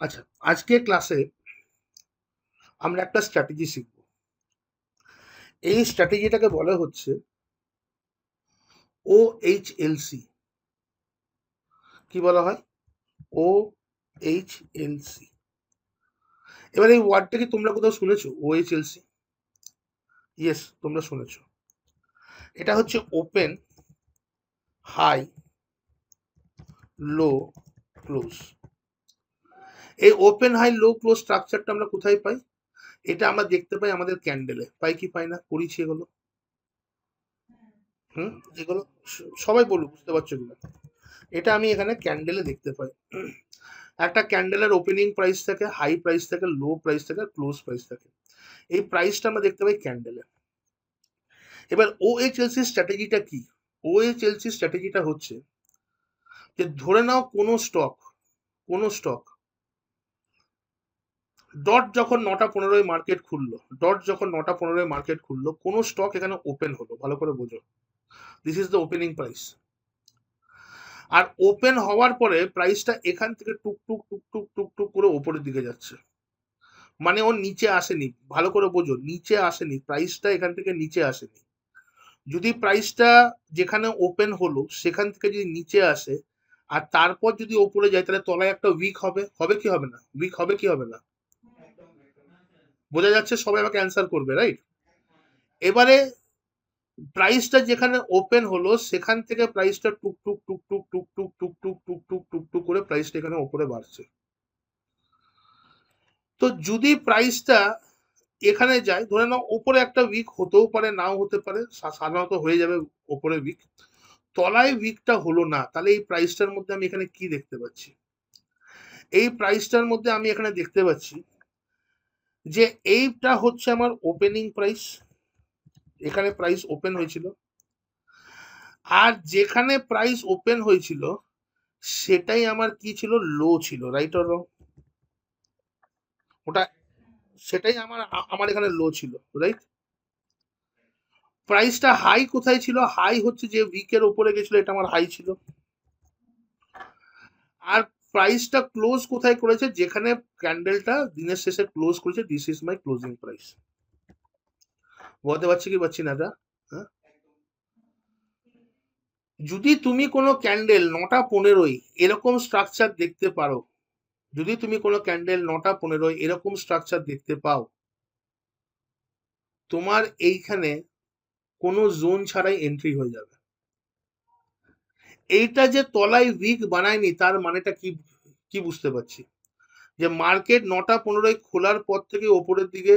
আচ্ছা, আজকে ক্লাসে আমরা একটা স্ট্র্যাটেজি শিখব। এই স্ট্র্যাটেজিটাকে বলা হচ্ছে OHLC। কি বলা হয়? OHLC। এবার এই ওয়ার্ডটা কি তোমরা কোথাও শুনেছো? OHLC? ইয়েস, তোমরা শুনেছো। এটা হচ্ছে ওপেন, হাই, লো, ক্লোজ। এই ওপেন, হাই, লো, ক্লোজ স্ট্রাকচারটা আমরা কোথায় পাই? এটা আমরা দেখতে পাই আমাদের ক্যান্ডেলে। পাই কি পাই না? পড়িছি এগুলো। হুম, এগুলো সবাই বলুন, বুঝতে পারছো কিনা? এটা আমি এখানে ক্যান্ডেলে দেখতে পাই। একটা ক্যান্ডেলের ওপেনিং প্রাইস থাকে, হাই প্রাইস থাকে, লো প্রাইস থাকে, ক্লোজ প্রাইস থাকে। এই প্রাইসটা আমরা দেখতে পাই ক্যান্ডেলে। এবার ওএইচএলসি স্ট্র্যাটেজিটা কি? ওএইচএলসি স্ট্র্যাটেজিটা হচ্ছে যে ধরে নাও কোনো স্টক ডট যখন 9:15 মার্কেট খুললো, কোনো স্টক এখানে ওপেন হলো, ভালো করে বোঝো। This is the opening price. আর ওপেন হওয়ার পরে প্রাইসটা এখান থেকে টুকটুক টুকটুক টুকটুক করে ওপরের দিকে যাচ্ছে। মানে ও নিচে আসেনি, ভালো করে বোঝো, নিচে আসেনি, প্রাইসটা এখান থেকে নিচে আসেনি। যদি প্রাইসটা যেখানে ওপেন হলো সেখান থেকে যদি নিচে আসে আর তারপর যদি ওপরে যায়, তাহলে তলায় একটা উইক হবে। হবে কি হবে না? উইক হবে কি হবে না? বোঝা যাচ্ছে? সবাই আমাকে অ্যান্সার করবে, রাইট? এবারে প্রাইসটা যেখানে ওপেন হলো সেখান থেকে প্রাইসটা টুকটুক টুকটুক টুকটুক টুকটুক টুকটুক টুকটুক করে প্রাইসটা এখানে ওপরে বাড়ছে। তো যদি প্রাইসটা এখানে যায়, ধরে নাও ওপরে একটা উইক হতেও পারে, নাও হতে পারে, সাধারণত হয়ে যাবে ওপরে উইক, তলায় উইকটা হলো না, তাহলে এই প্রাইসটার মধ্যে আমি এখানে কি দেখতে পাচ্ছি? এই প্রাইসটার মধ্যে আমি এখানে দেখতে পাচ্ছি যে এইটা হচ্ছে আমার ওপেনিং প্রাইস। এখানে প্রাইস ওপেন হয়েছিল, আর যেখানে প্রাইস ওপেন হয়েছিল সেটাই আমার কি ছিল? লো ছিল, রাইট অর রং? ওটা, সেটাই আমার আমার এখানে লো ছিল, রাইট? প্রাইসটা হাই কোথায় ছিল? হাই হচ্ছে যে উইকের উপরে গেছিল, এটা আমার হাই ছিল। আর প্রাইসটা ক্লোজ কোথায় করেছে? যেখানে ক্যান্ডেলটা দিনের শেষে ক্লোজ করেছে, this is my closing price. বলতে পারছি কি পাচ্ছি না এটা? হ্যাঁ? যদি তুমি কোনো ক্যান্ডেল 9:15 এরকম স্ট্রাকচার দেখতে পারো, যদি তুমি কোনো ক্যান্ডেল 9:15 এরকম স্ট্রাকচার দেখতে পাও, তোমার এইখানে কোনো জোন ছাড়াই এন্ট্রি হয়ে যাবে। এইটা যে তলায় উইক বানায়নি, তার মানেটা কি? কি বুঝতে পারছি? যে মার্কেট 9:15 খোলার পর থেকে ওপরের দিকে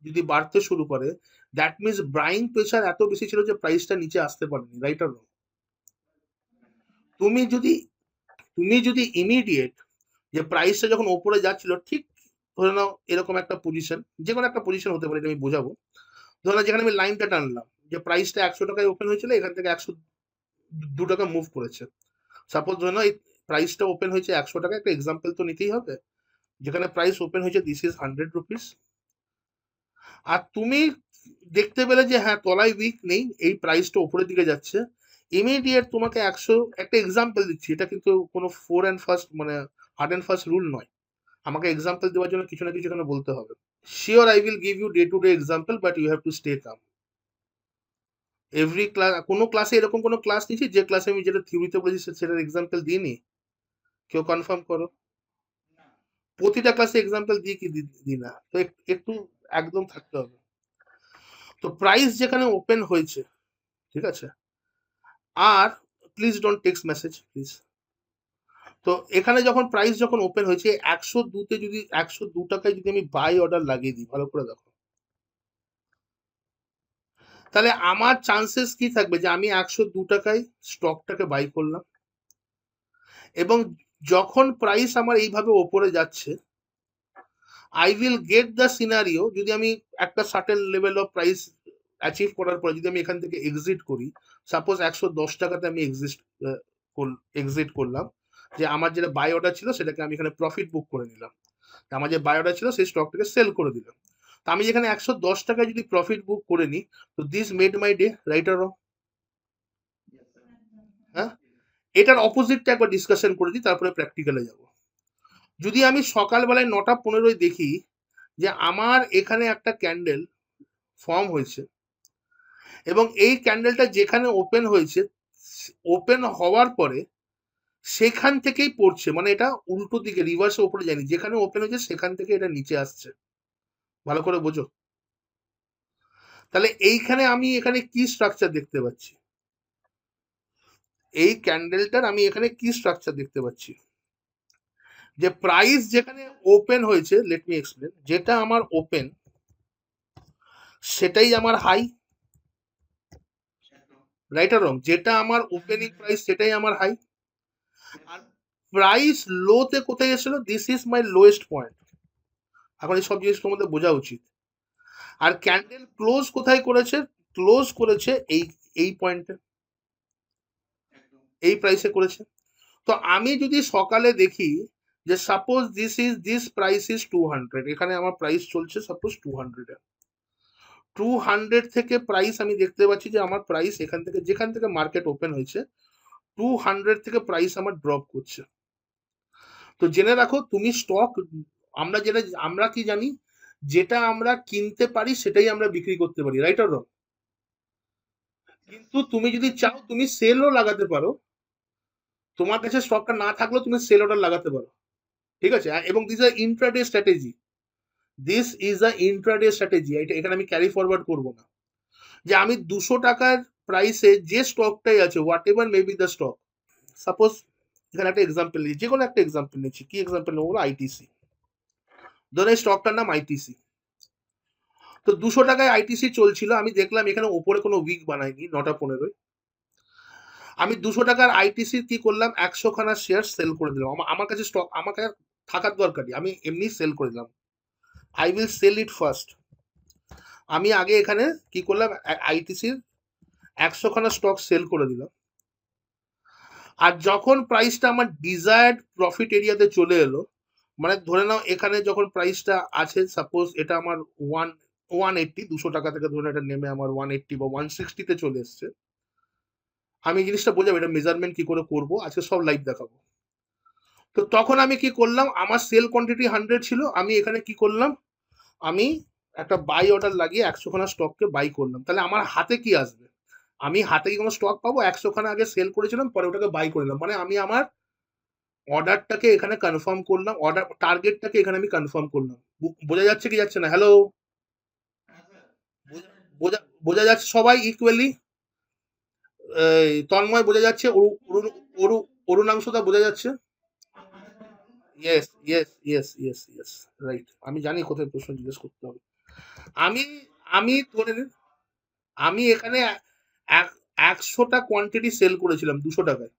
যদি বাড়তে শুরু করে, দ্যাট মিনস বাইং প্রেসার এত বেশি ছিল যে প্রাইসটা নিচে আসতে পারেনি, রাইট আর রং? তুমি যদি তুমি যদি ইমিডিয়েট, যে প্রাইসটা যখন ওপরে যাচ্ছিল, ঠিক ধরে নাও এরকম একটা পজিশন, যে কোনো একটা পজিশন হতে পারে, এটা আমি বোঝাবো। ধরে নাও যেখানে আমি লাইনটা টানলাম, যে প্রাইসটা 100 টাকায় ওপেন হয়েছিল, এখান থেকে 102 টাকা মুভ করেছে। সাপোজ ধরে নাও এই প্রাইসটা ওপেন হয়েছে 100 টাকা, একটা এক্সাম্পল তো নিতেই হবে। যেখানে প্রাইস ওপেন হয়েছে দিস ইজ 100 রুপিস, আর তুমি দেখতে পেলে যে হ্যাঁ তলায় উইক নেই, এই প্রাইসটা উপরের দিকে যাচ্ছে, ইমিডিয়েট তোমাকে 100, একটা এক্সাম্পল দিচ্ছি, এটা কিন্তু কোনো ফোর অ্যান্ড ফার্স্ট মানে হার্ড অ্যান্ড ফার্স্ট রুল নয়। আমাকে এক্সাম্পল দেওয়ার জন্য কিছু না কিছু এখানে বলতে হবে। Sure I will give you day to day example, but you have to stay calm. Every class, কোনো ক্লাসে এরকম কোনো ক্লাস নিয়েছি যে ক্লাসে আমি যেটা থিওরিতে বলেছি সেটার এক্সাম্পল দিইনি? কেউ কনফার্ম করো। প্রতিটা ক্লাসে এক্সাম্পল দিই কি দিই না? তো একটু একদম থাকতে হবে। তো প্রাইস যেখানে ওপেন হয়েছে, ঠিক আছে, আর please don't text message please. তো এখানে যখন প্রাইস যখন ওপেন হয়েছে 102 যদি 102 টাকায় যদি আমি বাই অর্ডার লাগিয়ে দিই, ভালো করে দেখো, তাহলে আমার চান্সেস কি থাকবে? যে আমি 102 টাকায় স্টকটাকে বাই করলাম, এবং যখন প্রাইস আমার এইভাবে ওপরে যাচ্ছে, I will get the scenario, যদি আমি একটা certain level of price achieve করার পরে যদি আমি এখান থেকে এক্সিট করি, সাপোজ 110 টাকাতে আমি এক্সিট করলাম, যে আমার যেটা বাই অর্ডার ছিল সেটাকে আমি এখানে প্রফিট বুক করে নিলাম, আমার যে বাই অর্ডার ছিল সেই স্টকটাকে সেল করে দিলাম। তো আমি যেখানে 110 টাকায় যদি প্রফিট বুক করে নিই, তো this made my day, right or wrong? হ্যাঁ, এটার অপোজিটটা একবার ডিসকাশন করে দিই, তারপরে প্র্যাকটিক্যালে যাব। যদি আমি সকালবেলায় 9:15 দেখি যে আমার এখানে একটা ক্যান্ডেল ফর্ম হয়েছে এবং এই ক্যান্ডেলটা যেখানে ওপেন হয়েছে, ওপেন হওয়ার পরে সেখান থেকেই পড়ছে, মানে এটা উল্টো দিকে রিভার্সে ওপরে যায়নি, যেখানে ওপেন হয়েছে সেখান থেকে এটা নিচে আসছে। ভালো করে বোঝো। তাহলে এইখানে আমি এখানে কি স্ট্রাকচার দেখতে পাচ্ছি? এই ক্যান্ডেলটার আমি এখানে কি স্ট্রাকচার দেখতে পাচ্ছি? যে প্রাইস যেখানে ওপেন হয়েছে, লেট মি এক্সপ্লেন, যেটা আমার ওপেন সেটাই আমার হাই, রাইট আর রং? যেটা আমার ওপেনিং প্রাইস সেটাই আমার হাই। আর প্রাইস লোতে কোথায় এসেছিল? This is my lowest point. এখন এই সব জিনিস তোমাদের বোঝা উচিত। আর ক্যান্ডেল ক্লোজ কোথায় করেছে? ক্লোজ করেছে এই পয়েন্টে, এই প্রাইসে করেছে। তো আমি যদি সকালে দেখি যে সাপোজ দিস প্রাইস ইজ 200, এখানে আমার প্রাইস চলছে সাপোজ 200 এ, 200 থেকে প্রাইস আমি দেখতে পাচ্ছি যে আমার প্রাইস এখান থেকে, যেখান থেকে মার্কেট ওপেন হয়েছে, 200 থেকে প্রাইস আমার ড্রপ করছে। তো জেনে রাখো তুমি স্টক, আমরা কি জানি, যেটা আমরা কিনতে পারি সেটাই আমরা বিক্রি করতে পারি, রাইট অর রং? কিন্তু তুমি যদি চাও তুমি সেলও লাগাতে পারো, তোমার কাছে স্টকটা না থাকলেও তুমি সেল অর্ডার লাগাতে পারো, ঠিক আছে? এবং this are intraday strategy, this is a intraday strategy. এটা এখানে আমি ক্যারি ফরওয়ার্ড করবো না যে আমি 200 টাকার প্রাইসে যে স্টকটাই আছে, what ever may be the stock, suppose এখানে একটা এক্সাম্পল নিচ্ছি, যে কোনো একটা এক্সাম্পল নিচ্ছি, কি এক্সাম্পল নেবো? আইটিসি। ধরো এই স্টকটার নাম আইটিসি। তো 200 টাকায় আইটিসি চলছিল, আমি দেখলাম এখানে ওপরে কোনো উইক বানায়নি 9:15। আমি 200 টাকার আইটিসি কি করলাম, 100 খানা শেয়ার সেল করে দিলাম। আমার কাছে স্টক আমাকে থাকার দরকারই, আমি এমনি সেল করে দিলাম। I will sell it first. আমি আগে এখানে কি করলাম, আইটিসির 100 খানা স্টক সেল করে দিলাম। আর যখন প্রাইসটা আমার ডিজায়ার্ড প্রফিট এরিয়াতে চলে এলো, মানে ধরে নাও এখানে যখন প্রাইসটা আছে, সাপোজ এটা আমার 180, 200 টাকা থেকে ধরে নাও এটা নেমে আমার 180 বা 160-তে চলে এসছে। আমি এই জিনিসটা বোঝাবো, এটা মেজারমেন্ট কি করে করবো আজকে সব লাইভ দেখাবো। তো তখন আমি কি করলাম, আমার সেল কোয়ান্টিটি 100 ছিল, আমি এখানে কি করলাম, আমি একটা বাই অর্ডার লাগিয়ে 100 খানা স্টককে বাই করলাম। তাহলে আমার হাতে কি আসবে? আমি হাতে কি কোনো স্টক পাবো? 100 খানা আগে সেল করেছিলাম, পরে ওটাকে বাই করে নিলাম, মানে আমি আমার অর্ডারটাকে এখানে কনফার্ম করলাম, অর্ডার টার্গেটটাকে এখানে আমি কনফার্ম করলাম। বোঝা যাচ্ছে কি যাচ্ছে না? হ্যালো? বোঝা বোঝা যাচ্ছে সবাই ইকুয়ালি? তন্ময় বোঝা যাচ্ছে? অরুণাংশদা বোঝা যাচ্ছে? Yes, yes, yes, yes, yes, right. আমি জানি কোথায় প্রশ্ন জিজ্ঞেস করতে হবে। আমি আমি ধরে নিন, আমি এখানে এক- 100টা কোয়ান্টিটি সেল করেছিলাম 200 টাকায়।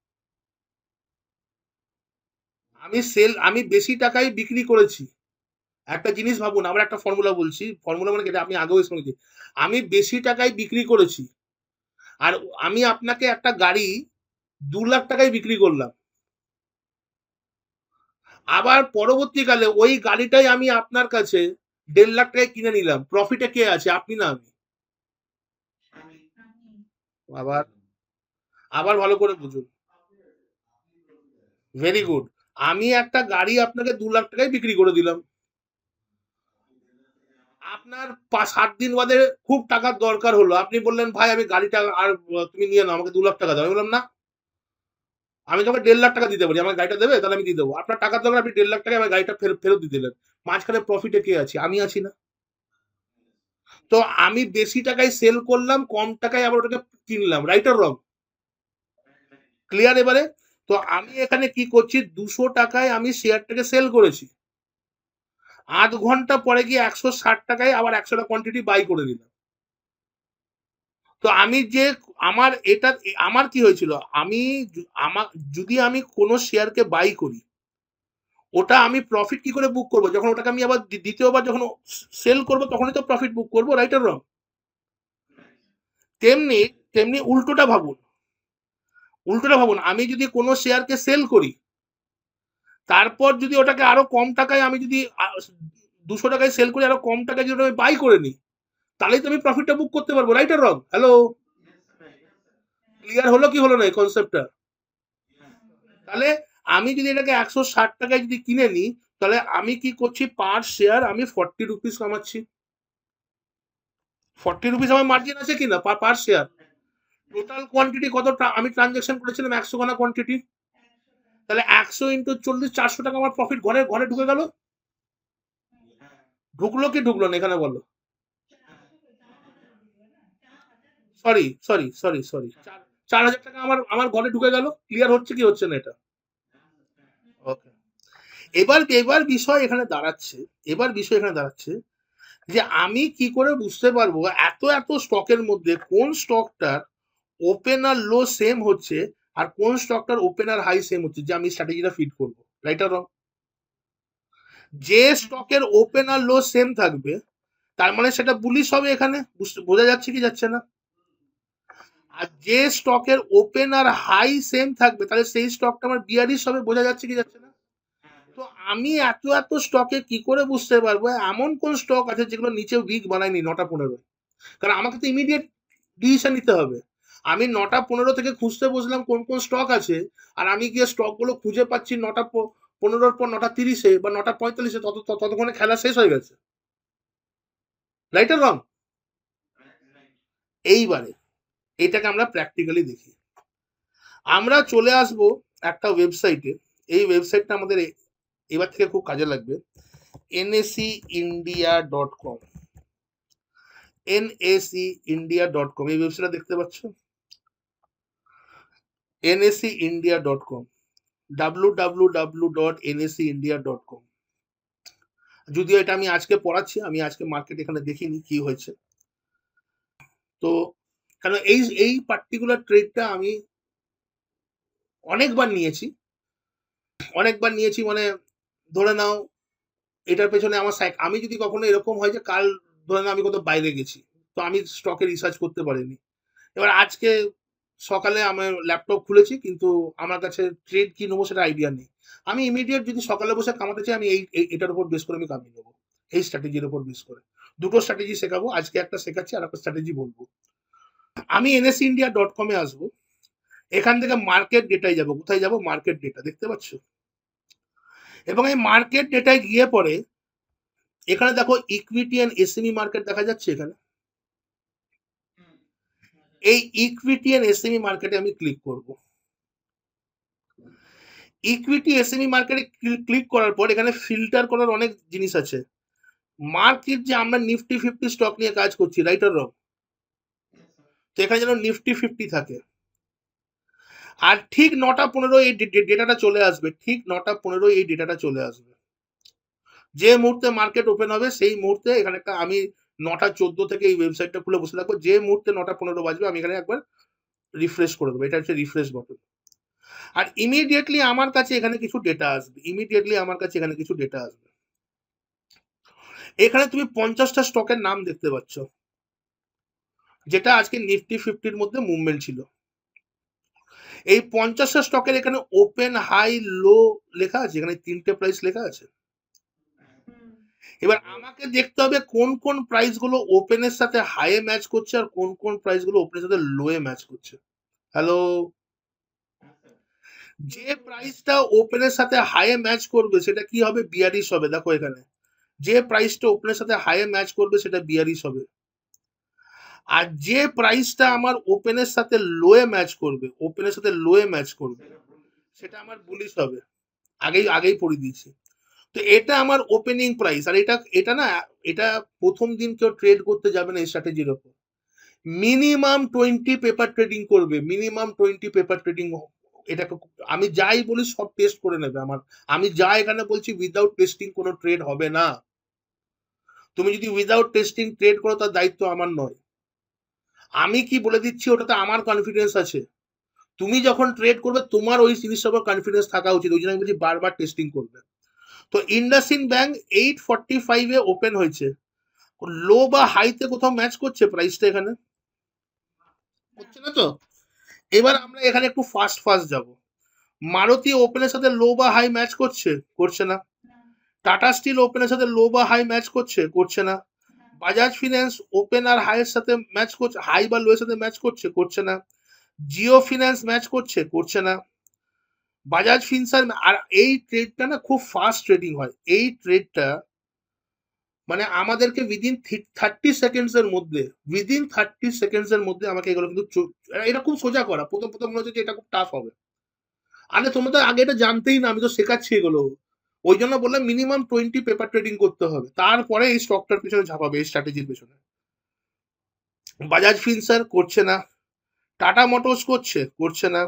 আমি বেশি টাকায় বিক্রি করেছি। একটা জিনিস ভাবুন, আবার একটা ফর্মুলা বলছি, ফর্মুলা মানে কি, এটা আপনি আগেও শুনেছি। আমি বেশি টাকায় বিক্রি করেছি, আর আমি আপনাকে একটা গাড়ি 2 লাখ টাকায় বিক্রি করলাম। আবার পরবর্তীকালে ওই গাড়িটাই আমি আপনার কাছে 1.5 লাখ টাকায় কিনে নিলাম। প্রফিটে কে আছে, আপনি না আমি? আবার আবার ভালো করে বুঝুন। Very good. আমি একটা গাড়ি আপনাকে 2 লাখ টাকায় বিক্রি করে দিলাম। আপনার 7 দিন বাদে খুব টাকার দরকার হলো, আপনি বললেন ভাই আমি গাড়িটা আর তুমি নিয়ে নাও, আমাকে 2 লাখ টাকা দাও। আমি বললাম না, আমি তোমাকে 1.5 লাখ টাকা দিতে পারি, আমার গাড়িটা দেবে? তাহলে আমি দিয়ে দেবো। আপনার টাকার দরকার, আপনি 1.5 লাখ টাকা আমার গাড়িটা ফেরত দিয়ে দিলেন। মাঝখানে প্রফিটে কে আছে, আমি আছি না? তো আমি বেশি টাকায় সেল করলাম, কম টাকায় আবার ওটাকে কিনলাম, রাইট আর রং? ক্লিয়ার এবারে? তো আমি এখানে কি করছি, 200 টাকায় আমি শেয়ারটাকে সেল করেছি, 8 ঘন্টা পরে গিয়ে 160 টাকায় আবার 100টা কোয়ান্টিটি বাই করে দিলাম। তো আমি যে আমার এটা, আমার কি হয়েছিল, আমি আমার যদি আমি কোনো শেয়ারকে বাই করি, ওটা আমি প্রফিট কি করে বুক করব? যখন ওটাকে আমি আবার দ্বিতীয়বার যখন সেল করব তখনই তো প্রফিট বুক করব, রাইট আর রং? তেমনি তেমনি উল্টোটা ভাবুন, আমি যদি কোনো শেয়ারকে সেল করি, তারপর যদি ওটাকে আরো কম টাকায় আমি যদি 200 টাকায় সেল করি, আরো কম টাকায় যদি আমি বাই করে নিই, তাহলেই তো আমি প্রফিটটা বুক করতে পারবো, right or wrong? Hello? Clear হলো কি হলো না এই কনসেপ্টটা? তাহলে আমি যদি এটাকে 160 টাকায় যদি কিনে নিই, তাহলে আমি কি করছি, পার শেয়ার আমি 40 রুপিস কামাচ্ছি। 40 রুপিস আমার মার্জিন আছে কিনা পার শেয়ার। টোটাল কোয়ান্টিটি কত আমি ট্রানজাকশন করেছিলাম, 100 খানা কোয়ান্টিটি। তাহলে 100 ইন্টু 40, 400 টাকা আমার প্রফিট ঘরে ঘরে ঢুকে গেল। ঢুকলো কি ঢুকলো না এখানে বলো। সরি সরি সরি সরি, 4,000 টাকা আমার আমার ঘরে ঢুকে গেল। ক্লিয়ার হচ্ছে কি হচ্ছে না এটা? ওকে। এবার এবার বিষয় এখানে দাঁড়াচ্ছে, এবার বিষয় এখানে দাঁড়াচ্ছে যে আমি কি করে বুঝতে পারবো এত এত স্টকের মধ্যে কোন স্টকটার ওপেন আর লো সেম হচ্ছে, আর কোন স্টকটার ওপেন আর হাই সেম হচ্ছে, যে আমি স্ট্র্যাটেজিটা ফিট করবো, রাইট আর রং? যে স্টকের ওপেন আর লো সেম থাকবে তার মানে সেটা বুলিশ হবে, এখানে বোঝা যাচ্ছে কি যাচ্ছে না? আর যে স্টকের ওপেন আর হাই সেম থাকবে তাহলে সেই স্টকটা আমার বিয়ারিশ হবে, বোঝা যাচ্ছে কি যাচ্ছে না? তো আমি এত এত স্টকে কি করে বুঝতে পারবো এমন কোন স্টক আছে যেগুলো নিচে উইক বানায়নি 9টা 15? কারণ আমাকে তো ইমিডিয়েট ডিসিশন নিতে হবে। আমি 9টা 15 থেকে খুঁজতে বসলাম কোন কোন স্টক আছে, আর আমি গিয়ে স্টক গুলো খুঁজে পাচ্ছি 9টা 15 পর 9টা 30 বা 9টা 45, ততক্ষণে খেলা শেষ হয়ে গেছে, রাইট আর রং? এইবারে এটাকে আমরা প্র্যাকটিক্যালি দেখি। আমরা চলে আসব একটা ওয়েবসাইটে। এই ওয়েবসাইটটা আমাদের এবার থেকে খুব কাজে লাগবে। nacindia.com, nacindia.com, এই ওয়েবসাইটটা দেখতে পাচ্ছ? nacindia.com, www.nacindia.com। যদিও এটা আমি আজকে পড়াচ্ছি, আমি আজকে মার্কেট এখানে দেখিনি কি হয়েছে। তো কারণ এই এই পার্টিকুলার ট্রেডটা আমি অনেকবার নিয়েছি, অনেকবার নিয়েছি মানে ধরে নাও এটার পেছনে আমার আমি যদি কখনো এরকম হয় যে কাল ধরে নাও আমি কোথাও বাইরে গেছি, তো আমি স্টকে রিসার্চ করতে পারিনি। এবার আজকে সকালে আমার ল্যাপটপ খুলেছি কিন্তু আমার কাছে ট্রেড কি নেবো সেটা আইডিয়া নেই। আমি ইমিডিয়েট যদি সকালে বসে কামাতে চাই আমি এটার উপর বেস করে আমি কামিয়ে নেবো, এই স্ট্র্যাটেজির উপর বেস করে। দুটো স্ট্র্যাটেজি শেখাবো আজকে, একটা শেখাচ্ছি আর একটা স্ট্র্যাটেজি বলবো। আমি nsindia.com-এ আসবো, এখান থেকে মার্কেট ডেটায় যাব। কোথায় যাব? মার্কেট ডেটা, দেখতে পাচ্ছ? এবং এই মার্কেট ডেটায় গিয়ে পরে এখানে দেখো ইকুইটি এন্ড এসএমই মার্কেট দেখা যাচ্ছে এখানে। এই ইকুইটি এন্ড এসএমই মার্কেটে আমি ক্লিক করব। ইকুইটি এসএমই মার্কেটে ক্লিক করার পর এখানে ফিল্টার করার অনেক জিনিস আছে। মার্কেট যে আমরা নিফটি 50 স্টক নিয়ে কাজ করছি, রাইট আর রং? তো এখানে যেন নিফটি 50 থাকে। আর ঠিক 9টা 15 এই ডেটাটা চলে আসবে, ঠিক 9টা 15 এই ডেটাটা চলে আসবে। যে মুহূর্তে মার্কেট ওপেন হবে সেই মুহূর্তে এখানে একটা আমি 9টা 14 থেকে এই ওয়েবসাইটটা খুলে বসে থাকবো। যে মুহূর্তে 9টা 15 বাজবে আমি এখানে একবার রিফ্রেশ করে দেবো, এটা হচ্ছে রিফ্রেশ বটন। আর ইমিডিয়েটলি আমার কাছে এখানে কিছু ডেটা আসবে, ইমিডিয়েটলি আমার কাছে এখানে কিছু ডেটা আসবে। এখানে তুমি 50টা স্টকের নাম দেখতে পাচ্ছ, যেটা আজকে নিফটি 50-র মধ্যে মুভমেন্ট ছিল। এই 50টা স্টকের এখানে ওপেন হাই লো লেখা আছে, এখানে 3টে প্রাইস লেখা আছে। এবার আমাকে দেখতে হবে কোন কোন প্রাইস গুলো ওপেনের সাথে হাইয়ে ম্যাচ করছে আর কোন কোন প্রাইস গুলো ওপেনের সাথে লোয়ে ম্যাচ করছে। হ্যালো? যে প্রাইসটা ওপেনের সাথে হাইয়ে ম্যাচ করবে সেটা কি হবে? বিয়ারিশ হবে। দেখো এখানে যে প্রাইসটা ওপেনের সাথে হাইয়ে ম্যাচ করবে সেটা বিয়ারিশ হবে। আর যে প্রাইসটা আমার ওপেনের সাথে লোয়ে ম্যাচ করবে, ওপেনের সাথে লোয়ে ম্যাচ করবে, সেটা আমার বুলিশ হবে। আগেই আগেই পড়ে দিয়েছি। তো এটা আমার ওপেনিং প্রাইস। আর এটা এটা না, এটা প্রথম দিন কেউ ট্রেড করতে যাবে না এই স্ট্র্যাটেজির ওপর। মিনিমাম 20 পেপার ট্রেডিং করবে, মিনিমাম 20 পেপার ট্রেডিং। এটাকে আমি যাই বলি সব টেস্ট করে নেবে আমার। আমি যা এখানে বলছি উইদাউট টেস্টিং কোনো ট্রেড হবে না। তুমি যদি উইদাউট টেস্টিং ট্রেড করো তার দায়িত্ব আমার নয়। আমি কি বলে দিচ্ছি ওটাতে আমার কনফিডেন্স আছে। তুমি যখন ট্রেড করবে তোমার ওই জিনিসটার উপর কনফিডেন্স থাকা উচিত, ওই জন্য আমি বলছি বারবার টেস্টিং করবে। তো ইন্ডাসইন্ড ব্যাংক 845-এ ওপেন হয়েছে, লো বা হাইতে কোথাও ম্যাচ করছে প্রাইসটা এখানে? হচ্ছে না তো। এবার আমরা এখানে একটু ফাস্ট ফাস্ট যাব। মারুতি ওপেনের সাথে লো বা হাই ম্যাচ করছে? করছে না। টাটা স্টিল ওপেনের সাথে লো বা হাই ম্যাচ করছে? করছে না। বাজাজ ফিন্যান্স ওপেন আর হাইয়ের সাথে ম্যাচ করছে, হাই বা লো এর সাথে ম্যাচ করছে? করছে না। জিও ফিন্যান্স ম্যাচ করছে? করছে না। বাজাজ ফিনসার, আর এই ট্রেডটা না খুব ফাস্ট ট্রেডিং হয় এই ট্রেডটা, মানে আমাদেরকে উইদিন 30 সেকেন্ডস এর মধ্যে আমাকে এগুলো কিন্তু এটা খুব সোজা করা। প্রথম প্রথম মনে হচ্ছে যে এটা খুব টাফ হবে, আরে তোমরা তো আগে এটা জানতেই না, আমি তো শেখাচ্ছি এগুলো। ওই জন্য বললাম মিনিমাম 20 পেপার ট্রেডিং করতে হবে, তারপরে এই স্টকটার পিছনে ঝাঁপাবে, এই স্ট্র্যাটেজির পেছনে। বাজাজ ফিনসার করছে না, টাটা মোটরস করছে, করছে না,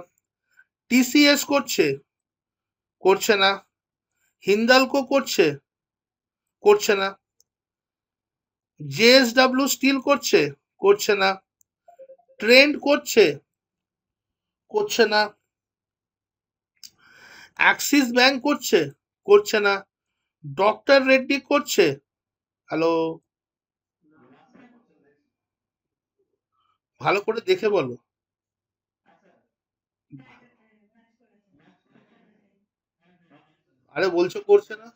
টিসিএস করছে, করছে না, হিন্দালকো করছে, করছে না, জেএসডব্লিউ স্টিল করছে, করছে না, ট্রেন্ড করছে, করছে না, অ্যাক্সিস ব্যাংক করছে, করছে না, ডক্টর রেড্ডি করছে। হ্যালো, ভালো করে দেখে বলো। আরে বলছো করছে না,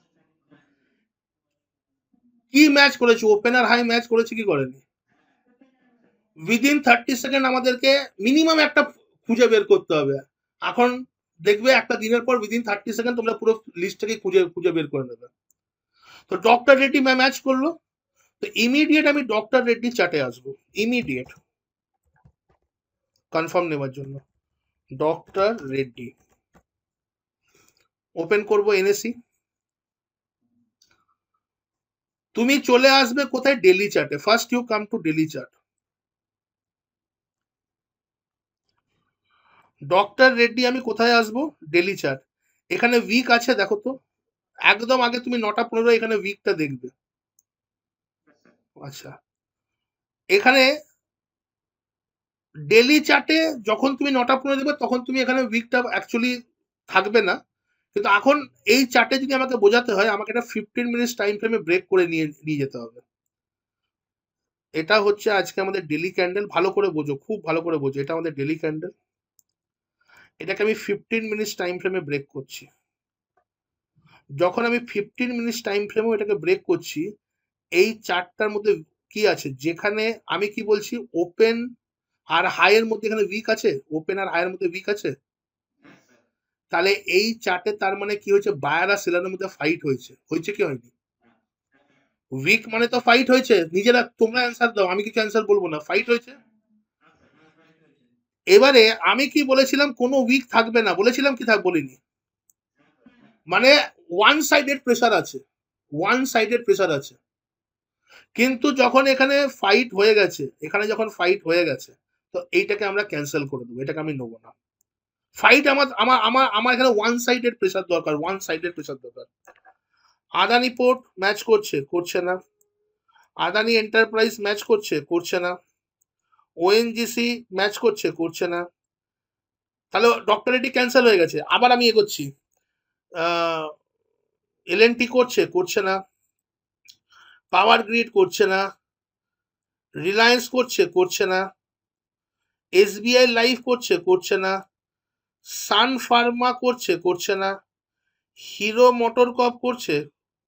কি ম্যাচ করেছে? ওপেনার হাই ম্যাচ করেছে কি করেনি? উইদিন 30 সেকেন্ড আমাদেরকে মিনিমাম একটা খুঁজে বের করতে হবে। এখন দেখবে একটা দিনের পর উইদিন 30 সেকেন্ড তোমরা পুরো লিস্টটাকে খুঁজে খুঁজে বের করে নেবে। তো ডক্টর রেড্ডি ম্যাচ করলো, তো ইমিডিয়েট আমি ডক্টর রেড্ডি চার্টে আসবো, ইমিডিয়েট কনফার্ম নেওয়ার জন্য। ডক্টর রেড্ডি ওপেন করবো এনএসি। তুমি চলে আসবে কোথায়? ডেলি চার্টে। First you come to daily chart. Doctor Reddy আমি কোথায় আসবো? Daily chart. এখানে উইক আছে দেখো তো, একদম আগে তুমি 9টা 15 এখানে উইকটা দেখবে। আচ্ছা, এখানে ডেলি চার্টে যখন তুমি 9টা 15 দেখবে তখন তুমি এখানে উইকটা অ্যাকচুয়ালি থাকবে না, কিন্তু এখন এই চার্টে যদি আমাকে বোঝাতে হয় আমাকে এটা 15 মিনিটস টাইম ফ্রেমে ব্রেক করে নিয়ে নিয়ে যেতে হবে। এটা হচ্ছে আজকে আমাদের ডেলি ক্যান্ডেল, ভালো করে বোঝো, খুব ভালো করে বোঝো, এটা আমাদের ডেলি ক্যান্ডেল। এটাকে আমি 15 মিনিটস টাইম ফ্রেমে ব্রেক করছি। যখন আমি 15 মিনিটস টাইম ফ্রেমে এটাকে ব্রেক করছি, এই চার্টটার মধ্যে কি আছে, যেখানে আমি কি বলছি, ওপেন আর হাইয়ের মধ্যে এখানে উইক আছে, ওপেন আর হাইয়ের মধ্যে উইক আছে, তাহলে এই চার্টে তার মানে কি হয়েছে, বায়ার আর সেলারের মধ্যে ফাইট হয়েছে, হয়েছে কি হয়নি? উইক মানে তো ফাইট হয়েছে, নিজেরা তোমরা অ্যান্সার দাও, আমি কিছু অ্যান্সার বলবো না, ফাইট হয়েছে। এবারে আমি কি বলেছিলাম, কোনো উইক থাকবে না বলেছিলাম, কি বলিনি? মানে ওয়ান সাইডেড প্রেসার আছে, ওয়ান সাইডেড প্রেসার আছে। কিন্তু যখন এখানে ফাইট হয়ে গেছে, এখানে যখন ফাইট হয়ে গেছে, তো এইটাকে আমরা ক্যান্সেল করে দেবো, এটাকে আমি নেবো না। ফাইট আমার আমার আমার আমার এখানে ওয়ান সাইডেড প্রেসার দরকার, ওয়ান সাইডেড প্রেসার দরকার। আদানি পোর্ট ম্যাচ করছে, করছে না। আদানি এন্টারপ্রাইজ ম্যাচ করছে, করছে না। ওএনজিসি ম্যাচ করছে, করছে না। তাহলে ডক্টর রেড্ডি ক্যান্সেল হয়ে গেছে, আবার আমি এগোচ্ছি। এলএনটি করছে, করছে না। পাওয়ার গ্রিড করছে না। রিলায়েন্স করছে, করছে না। এসবিআই লাইফ করছে, করছে না। সান ফার্মা করছে, করছে না। হিরো মোটর কপ করছে,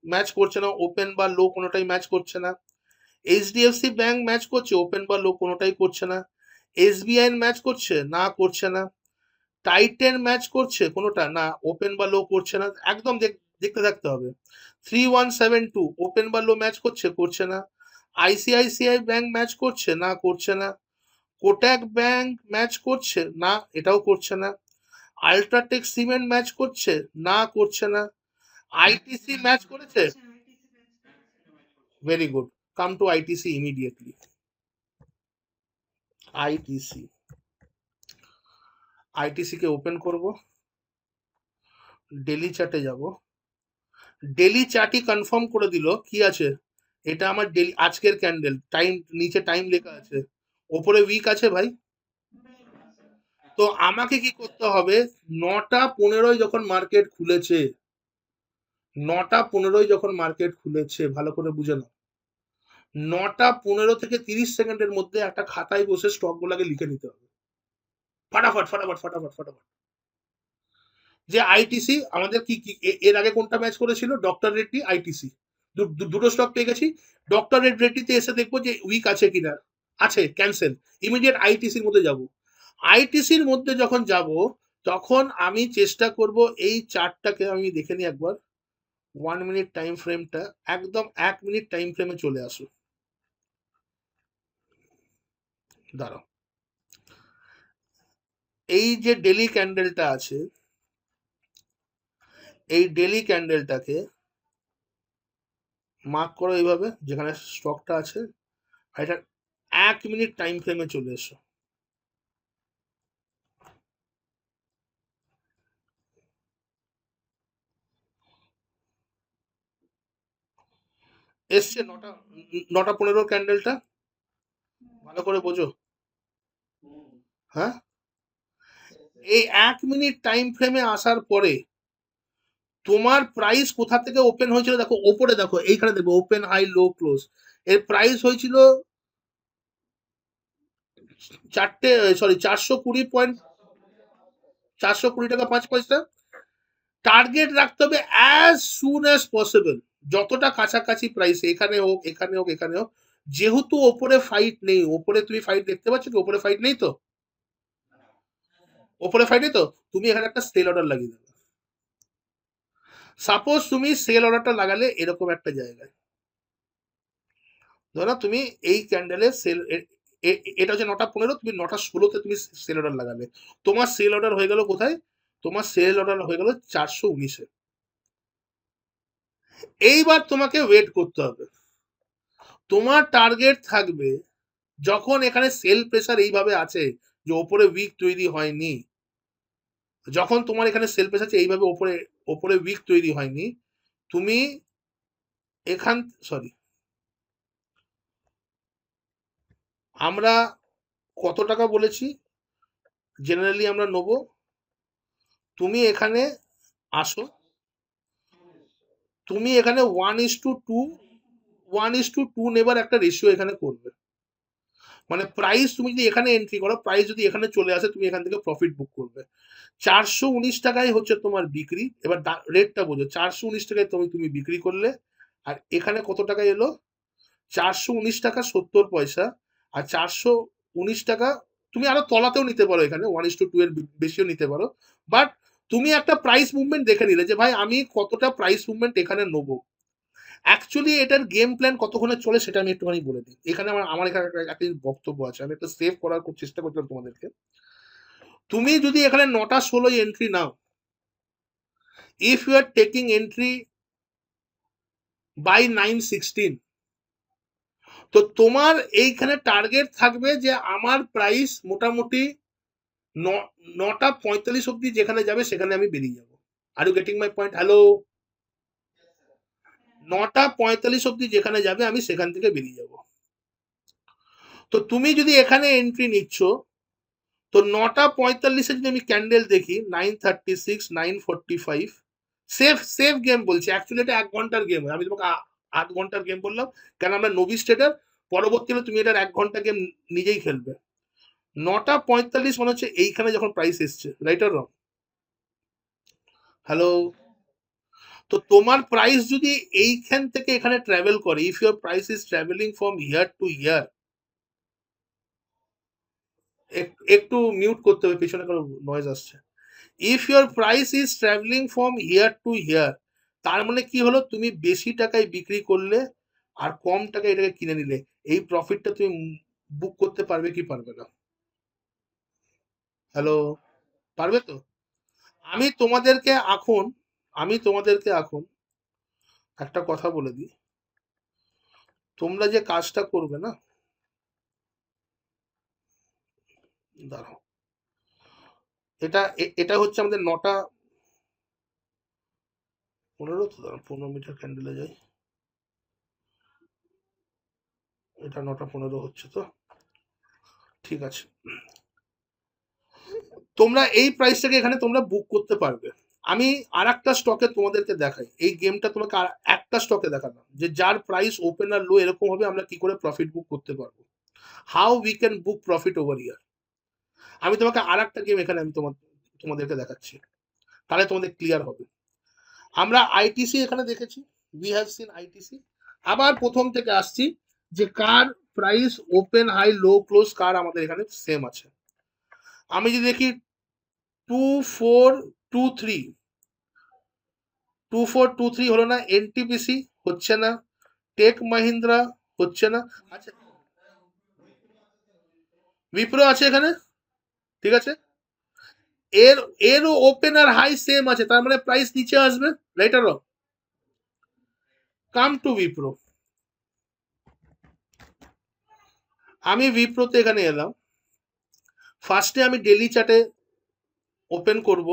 ম্যাচ করছে না, ওপেন বা লো কোনোটাই ম্যাচ করছে না। এইচডিএফসি ব্যাংক ম্যাচ করছে, ওপেন বা লো কোনোটাই করছে না। এসবিআই ম্যাচ করছে না, করছে না। টাইটেন ম্যাচ করছে কোনোটা না, ওপেন বা লো করছে না, একদম দেখতে থাকতে হবে। 3172 ওপেন বা লো ম্যাচ করছে, করছে না। আইসিআইসিআই ব্যাংক ম্যাচ করছে না, করছে না। কোটাক ব্যাংক ম্যাচ করছে না, এটাও করছে না। আল্ট্রাটেক সিমেন্ট ম্যাচ করছে না, করছে না। আইটিসি ম্যাচ করেছে, very good, come to ITC immediately. ITC, ITC কে ওপেন করব, ডেলি চার্টে যাব। ডেলি চার্টই কনফার্ম করে দিল কি আছে, এটা আমার ডেলি আজকের ক্যান্ডেল, টাইম নিচে টাইম লেখা আছে, ওপরে উইক আছে ভাই। তো আমাকে কি করতে হবে, 9টা 15 যখন মার্কেট খুলেছে, 9টা 15 যখন মার্কেট খুলেছে, ভালো করে বুঝে নাও, 9টা 15 থেকে 30 সেকেন্ডের মধ্যে একটা খাতায় বসে স্টক গুলাকে লিখে নিতে হবে, ফাটাফাট ফাটাফাট ফাটাফাট ফাটাফাট। যে আইটিসি আমাদের কি কি এর আগে কোনটা ম্যাচ করেছিল, ডক্টর রেড্ডি আইটিসি, দুটো স্টক পেয়ে গেছি। ডক্টর রেড্ডিতে এসে দেখবো যে উইক আছে কিনা, আছে, ক্যান্সেল, ইমিডিয়েট আইটিসির মধ্যে যাব। আইটিসির মধ্যে যখন যাব, তখন আমি চেষ্টা করব এই চার্টটাকে আমি দেখে নিই একবার। 1 মিনিট টাইম ফ্রেমটা, একদম 1 মিনিট টাইম ফ্রেমে চলে আসো। দাঁড়াও, এই যে ডেলি ক্যান্ডেলটা আছে, এই ডেলি ক্যান্ডেলটাকে মার্ক করো এইভাবে যেখানে স্টকটা আছে, আর এটা 1 মিনিট টাইম ফ্রেমে চলে এসো। এসছে 9টা 15 ক্যান্ডেলটা, ভালো করে বোঝো। হ্যাঁ, এই 1 মিনিট টাইম ফ্রেমে আসার পরে তোমার প্রাইস কোথা থেকে ওপেন হয়েছিল দেখো, ওপরে দেখো, এইখানে দেখো ওপেন হাই লো ক্লোজ। এর প্রাইস হয়েছিল 420 পয়েন্ট, 420 টাকা 5 পয়সা। টার্গেট রাখতে হবে অ্যাজ সুন অ্যাজ পসিবল, যতটা কাছাকাছি প্রাইস, এখানে হোক এখানে হোক এখানে হোক। যেহেতু ওপরে ফাইট নেই, ওপরে তুমি ফাইট দেখতে পাচ্ছ কি? ওপরে ফাইট নেই তো, ওপরে ফাইট নেই তো, তুমি এখানে একটা সেল অর্ডার লাগিয়ে দেবে। সাপোজ তুমি সেল অর্ডারটা লাগালে এরকম একটা জায়গায়, ধরো তুমি এই ক্যান্ডেলে সেল, এটা হচ্ছে 9টা 15, তুমি 9টা 16-তে তুমি সেল অর্ডার লাগালে, তোমার সেল অর্ডার হয়ে গেল কোথায়? তোমার সেল অর্ডার হয়ে গেল 419-এ। এইবার তোমাকে ওয়েট করতে হবে। তোমার টার্গেট থাকবে, যখন এখানে সেল প্রেসার এইভাবে আছে যে ওপরে উইক তৈরি হয়নি, যখন তোমার এখানে সেল প্রেসার আছে এইভাবে ওপরে, ওপরে উইক তৈরি হয়নি, তুমি এখান, সরি, আমরা কত টাকা বলেছি জেনারেলি আমরা নেবো? তুমি এখানে আসো, তুমি এখানে 1:2, 1:2 নেবার একটা রেশিও এখানে করবে। মানে প্রাইস তুমি যদি এখানে এন্ট্রি করো, প্রাইস যদি এখানে চলে আসে, তুমি এখান থেকে প্রফিট বুক করবে। 419 টাকায় হচ্ছে তোমার বিক্রি। এবার রেটটা বোঝো, 419 টাকায় তুমি তুমি বিক্রি করলে, আর এখানে কত টাকা এলো? 419 টাকা 70 পয়সা। আর 419 টাকা, তুমি আরো তলাতেও নিতে পারো, এখানে 1:2 এর বেশিও নিতে পারো। বাট তুমি একটা প্রাইস মুভমেন্ট দেখে নিলে যে ভাই আমি কতটা প্রাইস মুভমেন্ট এখানে নেবো। অ্যাকচুয়ালি এটার গেম প্ল্যান কতক্ষণে চলে সেটা আমি একটুখানি বলে দিই। এখানে আমার আমার এখানে একটা বক্তব্য আছে, আমি একটা সেভ করার খুব চেষ্টা করছিলাম তোমাদেরকে। তুমি যদি এখানে 9টা 16 এন্ট্রি নাও, if you are taking entry by 9:16, তো তোমার এইখানে টার্গেট থাকবে যে আমার প্রাইস মোটামুটি 9টা 45 অব্দি যেখানে যাবে সেখানে আমি বেরিয়ে যাবো। Are you getting my point? Hello, 9টা 45 অব্দি যেখানে যাবে আমি সেখান থেকে বেরিয়ে যাব। তো তুমি যদি এখানে এন্ট্রি নিচ্ছ, তো 9টা 45-এ যদি আমি ক্যান্ডেল দেখি, 9:36, 9:45, সেফ সেফ গেম বলছি, অ্যাকচুয়ালি এটা 1 ঘন্টার গেম, আমি তোমাকে 8 ঘন্টার গেম বললাম, কেন আমরা নোভিস ট্রেডার। পরবর্তীতে তুমি এটার 1 ঘন্টা গেম নিজেই খেলবে। 9টা 45 মনে হচ্ছে এইখানে যখন প্রাইস এসছে, রাইট আর রং? হ্যালো, তো তোমার প্রাইস যদি এইখান থেকে এখানে ট্রাভেল করে, if your price is travelling from here two here, একটু মিউট করতে হবে, পেছনে কোনো নয়েজ আসছে। If your price is travelling from here two here, তার মানে কি হলো? তুমি বেশি টাকায় বিক্রি করলে আর কম টাকায় এটাকে কিনে নিলে, এই প্রফিটটা তুমি বুক করতে পারবে কি পারবে না? হ্যালো, পারবে তো? আমি তোমাদেরকে এখন, আমি তোমাদেরকে এখন একটা কথা বলে দিই, তোমরা যে কাজটা করবে না, দাঁড়াও, এটা হচ্ছে আমাদের 9টা 15, তো দাঁড়াও 15 মিটার ক্যান্ডেলে যাই, এটা 9টা 15 হচ্ছে তো, ঠিক আছে। তোমরা এই প্রাইসটাকে এখানে তোমরা বুক করতে পারবে। আমি আর একটা স্টকে তোমাদেরকে দেখাই, এই গেমটা তোমাকে আর একটা স্টকে দেখালাম যে যার প্রাইস ওপেন আর লো এরকম হবে, আমরা কি করে প্রফিট বুক করতে পারবো, how we can book profit over year. আমি তোমাকে আর একটা গেম এখানে আমি তোমাদেরকে দেখাচ্ছি, তাহলে তোমাদের ক্লিয়ার হবে। আমরা আইটিসি এখানে দেখেছি, উই হ্যাভ সিন আইটিসি। আবার প্রথম থেকে আসছি যে কার price open high low close কার আমাদের এখানে সেম আছে। আমি যদি দেখি 2423 2423 হলো না, এনটিপিসি হচ্ছে না, টেক মাহিন্দ্রা হচ্ছে না। আচ্ছা, উইপ্রো আছে এখানে, ঠিক আছে। এর এরও ওপেন আর হাই সেম আছে, তার মানে প্রাইস নিচে আসবে, right or wrong? Come to Wipro. আমি উইপ্রোতে এখানে এলাম। ফার্স্টে আমি ডেলি চার্টে ওপেন করব,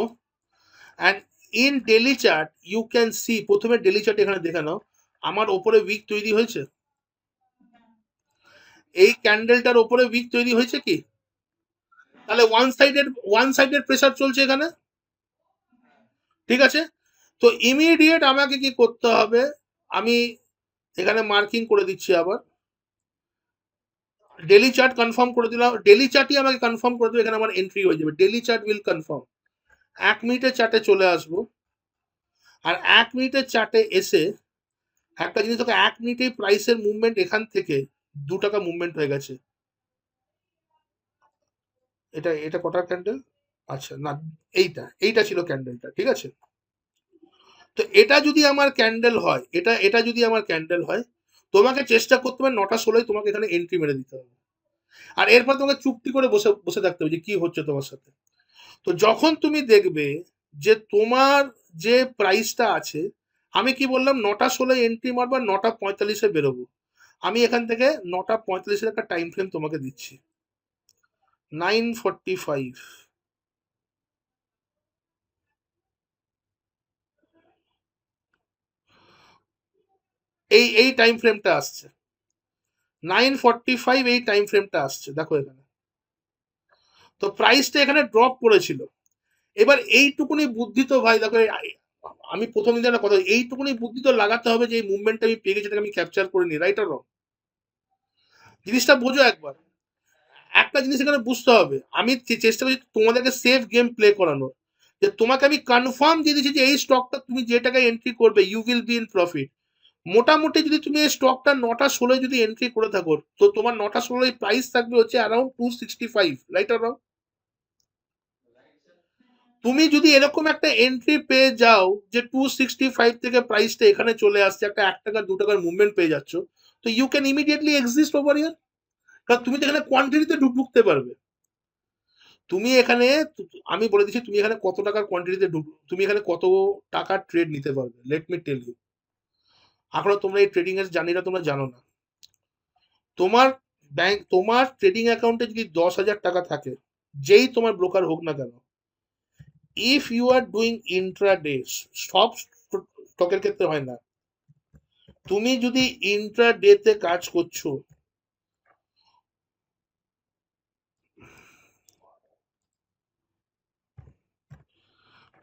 and in daily chart you can see, প্রথমে ডেলি চার্ট এখানে দেখে নাও, আমার ওপরে উইক তৈরি হয়েছে, এই ক্যান্ডেলটার ওপরে উইক তৈরি হয়েছে কি? তাহলে ওয়ান সাইডেড প্রেসার চলছে এখানে, ঠিক আছে। তো ইমিডিয়েট আমাকে কি করতে হবে, আমি এখানে মার্কিং করে দিচ্ছি আবার, ডেলি চার্ট কনফার্ম করে দিলাম, ডেলি চার্টই আমাকে কনফার্ম করে দেবে, এখানে আমার এন্ট্রি হয়ে যাবে, ডেলি চার্ট উইল কনফার্ম। 1 মিনিটের চার্টে চলে আসবো, আর 1 মিনিটের চার্টে এসে একটা জিনিস তোকে, 1 মিনিটেই প্রাইসের মুভমেন্ট এখান থেকে 2 টাকা মুভমেন্ট হয়ে গেছে। এটা এটা কটার ক্যান্ডেল? আচ্ছা না, এইটা ছিল ক্যান্ডেলটা, ঠিক আছে। তো এটা যদি আমার ক্যান্ডেল হয়, এটা এটা যদি আমার ক্যান্ডেল হয়, তোমাকে চেষ্টা করতে হবে 9টা 16 তোমাকে এখানে এন্ট্রি মেরে দিতে হবে, আর এরপর তোমাকে চুপটি করে বসে বসে থাকতে হবে যে কি হচ্ছে তোমার সাথে। তো যখন তুমি দেখবে যে তোমার যে প্রাইসটা আছে, আমি কি বললাম 9টা 16 এন্ট্রি মারবা, 9টা 45-এ বেরোবো, আমি এখান থেকে 9টা 45-এর একটা টাইম ফ্রেম তোমাকে দিচ্ছি, 9:45। এই টাইম ফ্রেমটা আসছে, 9:45 এই টাইম ফ্রেমটা আসছে, দেখো এখানে। তো প্রাইসটা এখানে ড্রপ করেছিল। এবার এইটুকুনি বুদ্ধি তো ভাই দেখো, আমি প্রথম দিন একটা কথা, এইটুকুনি বুদ্ধি তো লাগাতে হবে যে এই মুভমেন্টটা আমি পেয়ে গেছি, এটাকে আমি ক্যাপচার করে নিই, রাইট আর রং? জিনিসটা বোঝো একবার, একটা জিনিস এখানে বুঝতে হবে, আমি চেষ্টা করছি তোমাদেরকে সেফ গেম প্লে করানোর, যে তোমাকে আমি কনফার্ম দিয়ে দিচ্ছি যে এই স্টকটা তুমি যে টাকায় এন্ট্রি করবে you will be in profit. মোটামুটি যদি তুমি এই স্টকটা 9টা 16 যদি এন্ট্রি করে থাকো, তো তোমার 9টা 16 প্রাইস থাকবে হচ্ছে অ্যারাউন্ড 265, রাইট আর রং? তুমি যদি এরকম একটা এন্ট্রি পেয়ে যাও যে 265 থেকে প্রাইসটা এখানে চলে আসছে, একটা 1 টাকা 2 টাকার মুভমেন্ট পেয়ে যাচ্ছ, তো you can immediately exist over year, কারণ তুমি তো এখানে কোয়ান্টিটিতে ঢুকতে পারবে। তুমি এখানে, আমি বলে দিচ্ছি তুমি এখানে কত টাকার কোয়ান্টিটিতে তুমি এখানে কত টাকার ট্রেড নিতে পারবে, লেট মি টেল ইউ। এখনো তোমরা এই ট্রেডিং এর জার্নিটা তোমরা জানো না। তোমার তোমার ট্রেডিং অ্যাকাউন্টে যদি 10,000 টাকা থাকে, যেই তোমার ব্রোকার হোক না কেন, if you are doing intraday, সব স্টকের ক্ষেত্রে হয় না, তুমি যদি ইন্ট্রাডেতে কাজ করছো,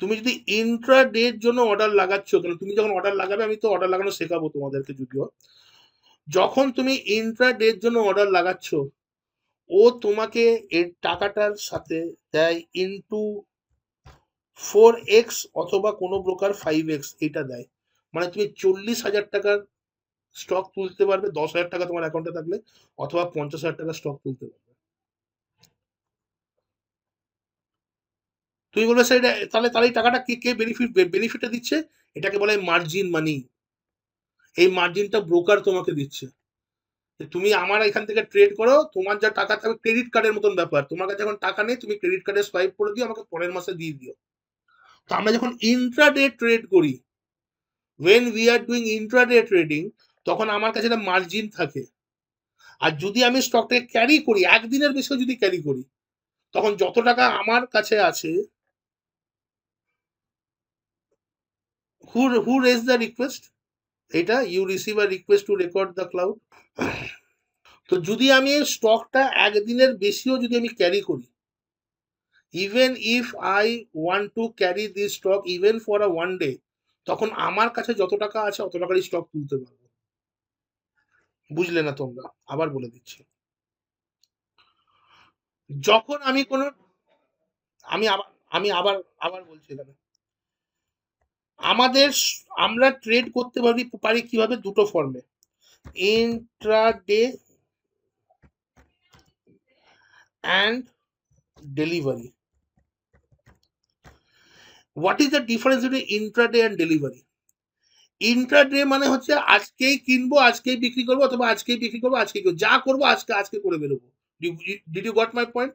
তুমি যদি ইন্ট্রাডের জন্য অর্ডার লাগাচ্ছ, কেন তুমি যখন অর্ডার লাগাবে, আমি তো অর্ডার লাগানো শেখাবো তোমাদেরকে যদিও, যখন তুমি ইন্ট্রাডের জন্য অর্ডার লাগাচ্ছ, ও তোমাকে এর টাকাটার সাথে দেয় ইনটু 4x, অথবা কোনো ব্রোকার 5x এটা দেয়, মানে তুমি 40,000 টাকার স্টক তুলতে পারবে 10,000 টাকা তোমার অ্যাকাউন্টে থাকলে, অথবা 50,000 টাকার স্টক তুলতে পারবে। তুমি বলবে স্যার তাহলে তাহলে এই টাকাটা কে কে বেনিফিটটা দিচ্ছে? এটাকে বলে মার্জিন মানি। এই মার্জিনটা ব্রোকার তোমাকে দিচ্ছে, যে তুমি আমার এখান থেকে ট্রেড করো, তোমার যা টাকা থাকবে, ক্রেডিট কার্ডের মতন ব্যাপার, তোমার কাছে এখন টাকা নেই, তুমি ক্রেডিট কার্ডে সোয়াইপ করে দিও, আমাকে পরের মাসে দিয়ে দিও। তো আমরা যখন ইন্ট্রাডে ট্রেড করি, when we are doing intraday trading, তখন আমার কাছে একটা মার্জিন থাকে। আর যদি আমি স্টকটাকে ক্যারি করি, একদিনের বেশি যদি ক্যারি করি, তখন যত টাকা আমার কাছে আছে, হু রেজ দ্য রিকোয়েস্ট, এটা you receive a request to record the cloud. তো যদি আমি এই স্টকটা একদিনের বেশিও যদি আমি ক্যারি করি, even if I want to carry this stock even for a 1 day, তখন আমার কাছে যত টাকা আছে অত টাকারই স্টক তুলতে পারবো। বুঝলে না তোমরা? আবার বলে দিচ্ছি, যখন আমি কোনো, আমি আবার আমি আবার আবার বলছি এখানে, আমাদের আমরা ট্রেড করতে পারি কিভাবে, দুটো ফর্মে, intraday and delivery. What is the difference between intraday and delivery? Intraday মানে হচ্ছে আজকেই কিনবো, আজকেই বিক্রি করবো, অথবা আজকেই বিক্রি করবো, আজকেই করবো, যা করবো আজকে আজকে করে বেরোবো। Did you got my point?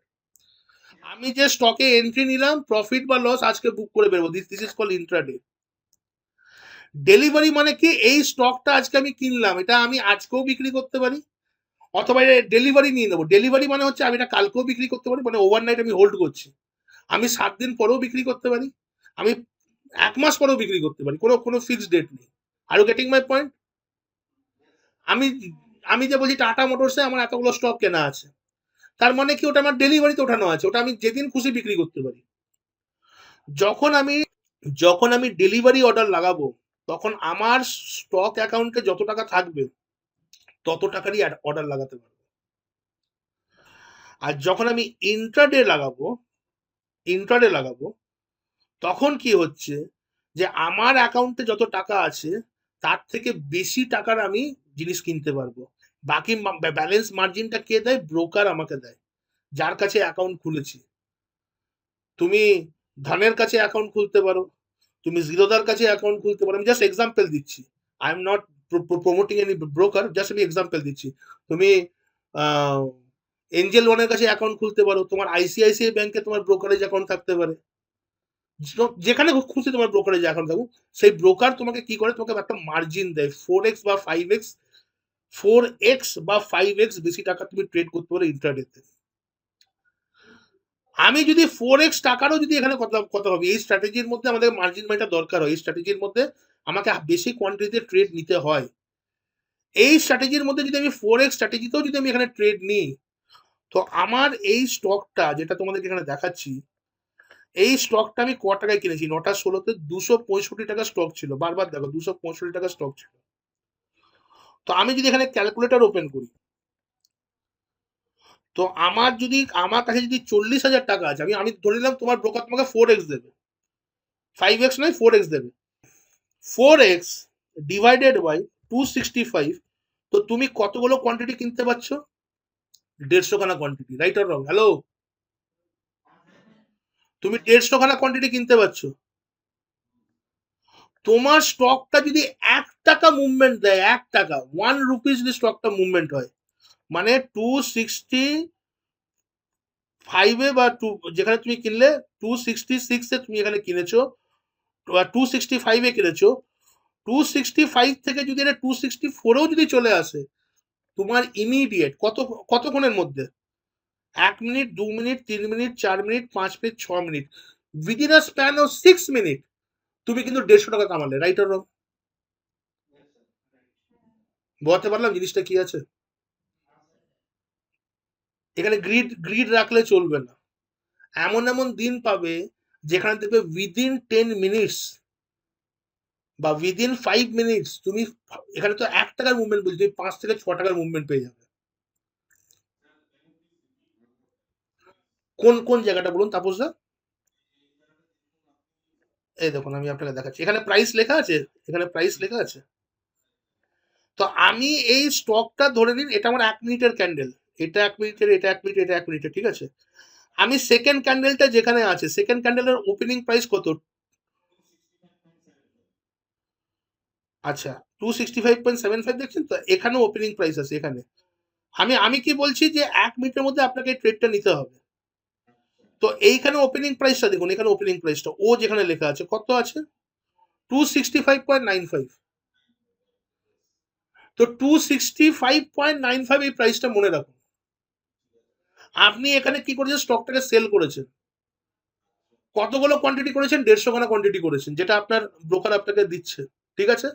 আমি যে স্টকে এন্ট্রি নিলাম, প্রফিট বা লস আজকে বুক করে বেরোবো, this this is call intraday. Delivery মানে কি, এই স্টকটা আজকে আমি কিনলাম, এটা আমি আজকেও বিক্রি করতে পারি, অথবা এটা ডেলিভারি নিয়ে নেবো। ডেলিভারি মানে হচ্ছে আমি এটা কালকেও বিক্রি করতে পারি, মানে ওভারনাইট আমি হোল্ড করছি। আমি 7 দিন পরেও বিক্রি করতে পারি, আমি 1 মাস পরেও বিক্রি করতে পারি, কোনো কোনো ফিক্সড ডেট নেই। Are you getting my point? আমি আমি যে বলছি টাটা মোটরসে আমার এতগুলো স্টক কেনা আছে, তার মানে কি ওটা আমার ডেলিভারিতে ওঠানো আছে, ওটা আমি যেদিন খুশি বিক্রি করতে পারি। যখন আমি যখন আমি ডেলিভারি অর্ডার লাগাবো, তখন আমার স্টক অ্যাকাউন্টে যত টাকা থাকবে তত টাকারই অর্ডার লাগাতে পারবো। আর যখন আমি ইন্ট্রাডে লাগাবো ইন্ট্রাডে লাগাবো তখন কি হচ্ছে, যে আমার অ্যাকাউন্টে যত টাকা আছে তার থেকে বেশি টাকার আমি জিনিস কিনতে পারবো। বাকি ব্যালেন্স মার্জিনটা কে দেয়? ব্রোকার আমাকে দেয়, যার কাছে অ্যাকাউন্ট খুলেছি। তুমি ধনের কাছে অ্যাকাউন্ট খুলতে পারো, তুমি জিরোদার কাছে অ্যাকাউন্ট খুলতে পারো, আমি জাস্ট এক্সাম্পল দিচ্ছি, I am not promoting any broker, just আমি এক্সাম্পল দিচ্ছি। তুমি এঞ্জেল ওয়ানের কাছে অ্যাকাউন্ট খুলতে পারো, তোমার আইসিআইসিআই ব্যাংকে তোমার ব্রোকারেজ অ্যাকাউন্ট থাকতে পারে, যেখানে খুশি তোমার ব্রোকারেজ অ্যাকাউন্ট থাকুক, সেই ব্রোকার তোমাকে কি করে, তোমাকে একটা মার্জিন দেয়, 4x বেশি টাকা তুমি ট্রেড করতে পারো ইন্টারনেটে। আমি যদি 4x টাকারও যদি এখানে কথা কথা হবে, এই স্ট্র্যাটেজির মধ্যে আমাদের মার্জিন মানিটা দরকার হয়, এই স্ট্র্যাটেজির মধ্যে আমাকে বেশি কোয়ান্টিটিতে ট্রেড নিতে হয়। এই স্ট্র্যাটেজির মধ্যে যদি আমি 4x স্ট্র্যাটেজিতেও যদি আমি এখানে ট্রেড নিই, তো আমার এই স্টকটা যেটা তোমাদেরকে এখানে দেখাচ্ছি, এই স্টকটা আমি ক টাকায় কিনেছি, 9টা 16-তে 265 টাকা স্টক ছিল, বারবার দেখো 265 টাকা স্টক ছিল। তো আমি যদি এখানে ক্যালকুলেটর ওপেন করি, তো আমার কাছে যদি 40,000 টাকা আছে, আমি আমি ধরে নিলাম তোমার ব্রোকার তোমাকে 4x দেবে, 5x নয় 4x দেবে। 4x ডিভাইডেড বাই 265, তো তুমি কতগুলো কোয়ান্টিটি কিনতে পারছো? 150 খানা quantity, right or wrong? Hello, তুমি 150 খানা কোয়ান্টিটি কিনতে পারছো। তোমার স্টকটা যদি 1 টাকা মুভমেন্ট দেয়, 1 টাকা, 1 রুপি যদি স্টকটা মুভমেন্ট হয়, মানে 265-এ বা যেখানে তুমি কিনলে 266-এ তুমি এখানে কিনেছো, বা 265-এ কিনেছো, 265 থেকে যদি এটা 264-এও যদি চলে আসে, তোমার ইমিডিয়েট কতক্ষণের মধ্যে, 1 minute, 2 minute, 3 minute, 4 minute, 5 minute, 6 minute, within a span of 6 minute তুমি কিন্তু 150 টাকা কামালে, রাইট অর রং? বোঝাতে পারলাম জিনিসটা কি আছে? এখানে গ্রিড গ্রিড রাখলে চলবে না। এমন এমন দিন পাবে যেখানে দেখবে উইদিন 10 মিনিটস বা উইদিন 5 মিনিটস তুমি, এখানে তো 1 টাকার মুভমেন্ট বলছি, তুমি 5 থেকে 6 টাকার মুভমেন্ট পেয়ে যাবে। কোন কোন জায়গাটা বলুন তাপস দা? এই দেখুন আমি আপনাকে দেখাচ্ছি, এখানে প্রাইস লেখা আছে, এখানে প্রাইস লেখা আছে। তো আমি এই স্টকটা ধরে নিন, এটা আমার 1 মিনিটের ক্যান্ডেল, এটা 1 মিনিটের, এটা 1 মিনিট, এটা 1 মিনিটের, ঠিক আছে। আমি সেকেন্ড ক্যান্ডেলটা যেখানে আছে, সেকেন্ড ক্যান্ডেলের ওপেনিং প্রাইস কত? আচ্ছা, 265.75 দেখছেন তো, এখানে ওপেনিং প্রাইস আছে এখানে। আমি আমি কি বলছি, যে 1 মিনিটের মধ্যে আপনাকে এই ট্রেডটা নিতে হবে। তো এইখানে ওপেনিং প্রাইসটা দেখুন, এখানে ওপেনিং প্রাইসটা ও যেখানে লেখা আছে কত আছে? 265.95। তো 265.95 এই প্রাইসটা মনে রাখুন। আপনি এখানে কি করেছেন, স্টকটাকে সেল করেছেন, কতগুলো কোয়ান্টিটি করেছেন? 150 খানা কোয়ান্টিটি করেছেন, যেটা আপনার ব্রোকার আপনাকে দিচ্ছে, ঠিক আছে।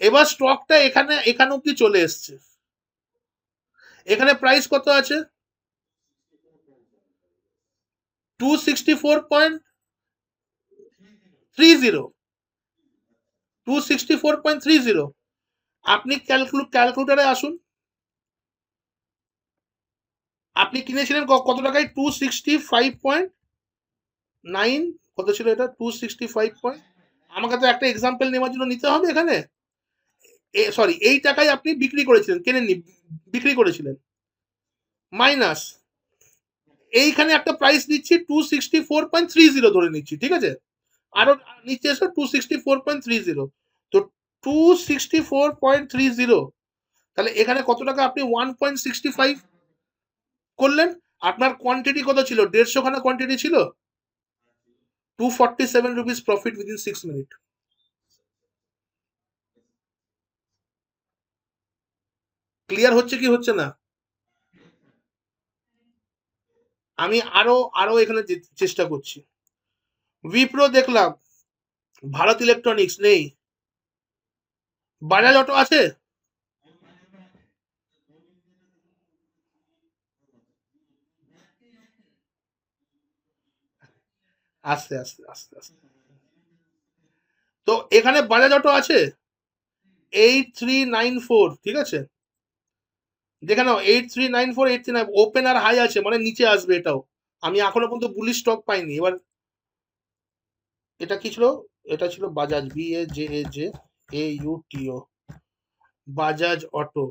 এবার স্টকটা এখানে এখানে অব্দি চলে এসছে, এখানে প্রাইস কত আছে? 264.30, 264.30। আপনি ক্যালকুলেটারে আসুন, আপনি কিনেছিলেন কত টাকায়? 265.9, কত ছিল এটা? 265 আমাকে তো একটা এক্সাম্পল নেওয়ার জন্য নিতে হবে এখানে, সরি, এই টাকায় আপনি বিক্রি করেছিলেন, কেনেননি, বিক্রি করেছিলেন, মাইনাস এইখানে একটা প্রাইস দিচ্ছি 264.30 ধরে নিচ্ছি, ঠিক আছে। আরো নিচে এসো 264.30, তো 264.30, তাহলে এখানে কত টাকা আপনি 1.65 করলেন। আপনার কোয়ান্টিটি কত ছিল, 150 খানা কোয়ান্টিটি ছিল, 247 rupees profit within 6 minute. Clear হচ্ছে কি হচ্ছে না? আমি আরো আরো এখানে চেষ্টা করছি। উইপ্রো দেখলাম, ভারত ইলেকট্রনিক্স নেই, বাজাজ অটো আছে। আস্তে আস্তে আস্তে আস্তে, তো এখানে বাজাজ অটো আছে 8394, ঠিক আছে, দেখে নাও 8394, 89 ওপেন আর হাই আছে, মানে নিচে আসবে এটাও। আমি এখনো পর্যন্ত বুলিশ স্টক পাইনি। এবার এটা কি ছিল? এটা ছিল Bajaj, BAJAJ AUTO, Bajaj auto,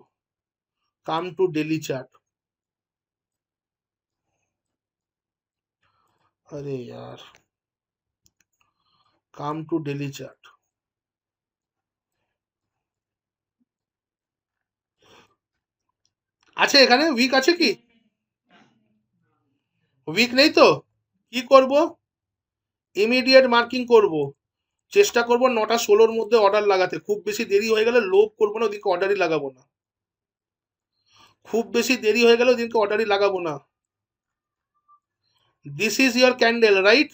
come to daily chart. আরে यार, কাম টু ডেলি চার্ট আছে এখানে? উইক আছে কি? উইক নেই তো? কি করব? ইমিডিয়েট মার্কিং করব, চেষ্টা করব 9টা 16-র মধ্যে অর্ডার লাগাতে। খুব বেশি দেরি হয়ে গেলে লোভ করবো না, ওদিকে অর্ডারই লাগাবো না। খুব বেশি দেরি হয়ে গেলে ওদিকে অর্ডারই লাগাবো না। This is your candle, right?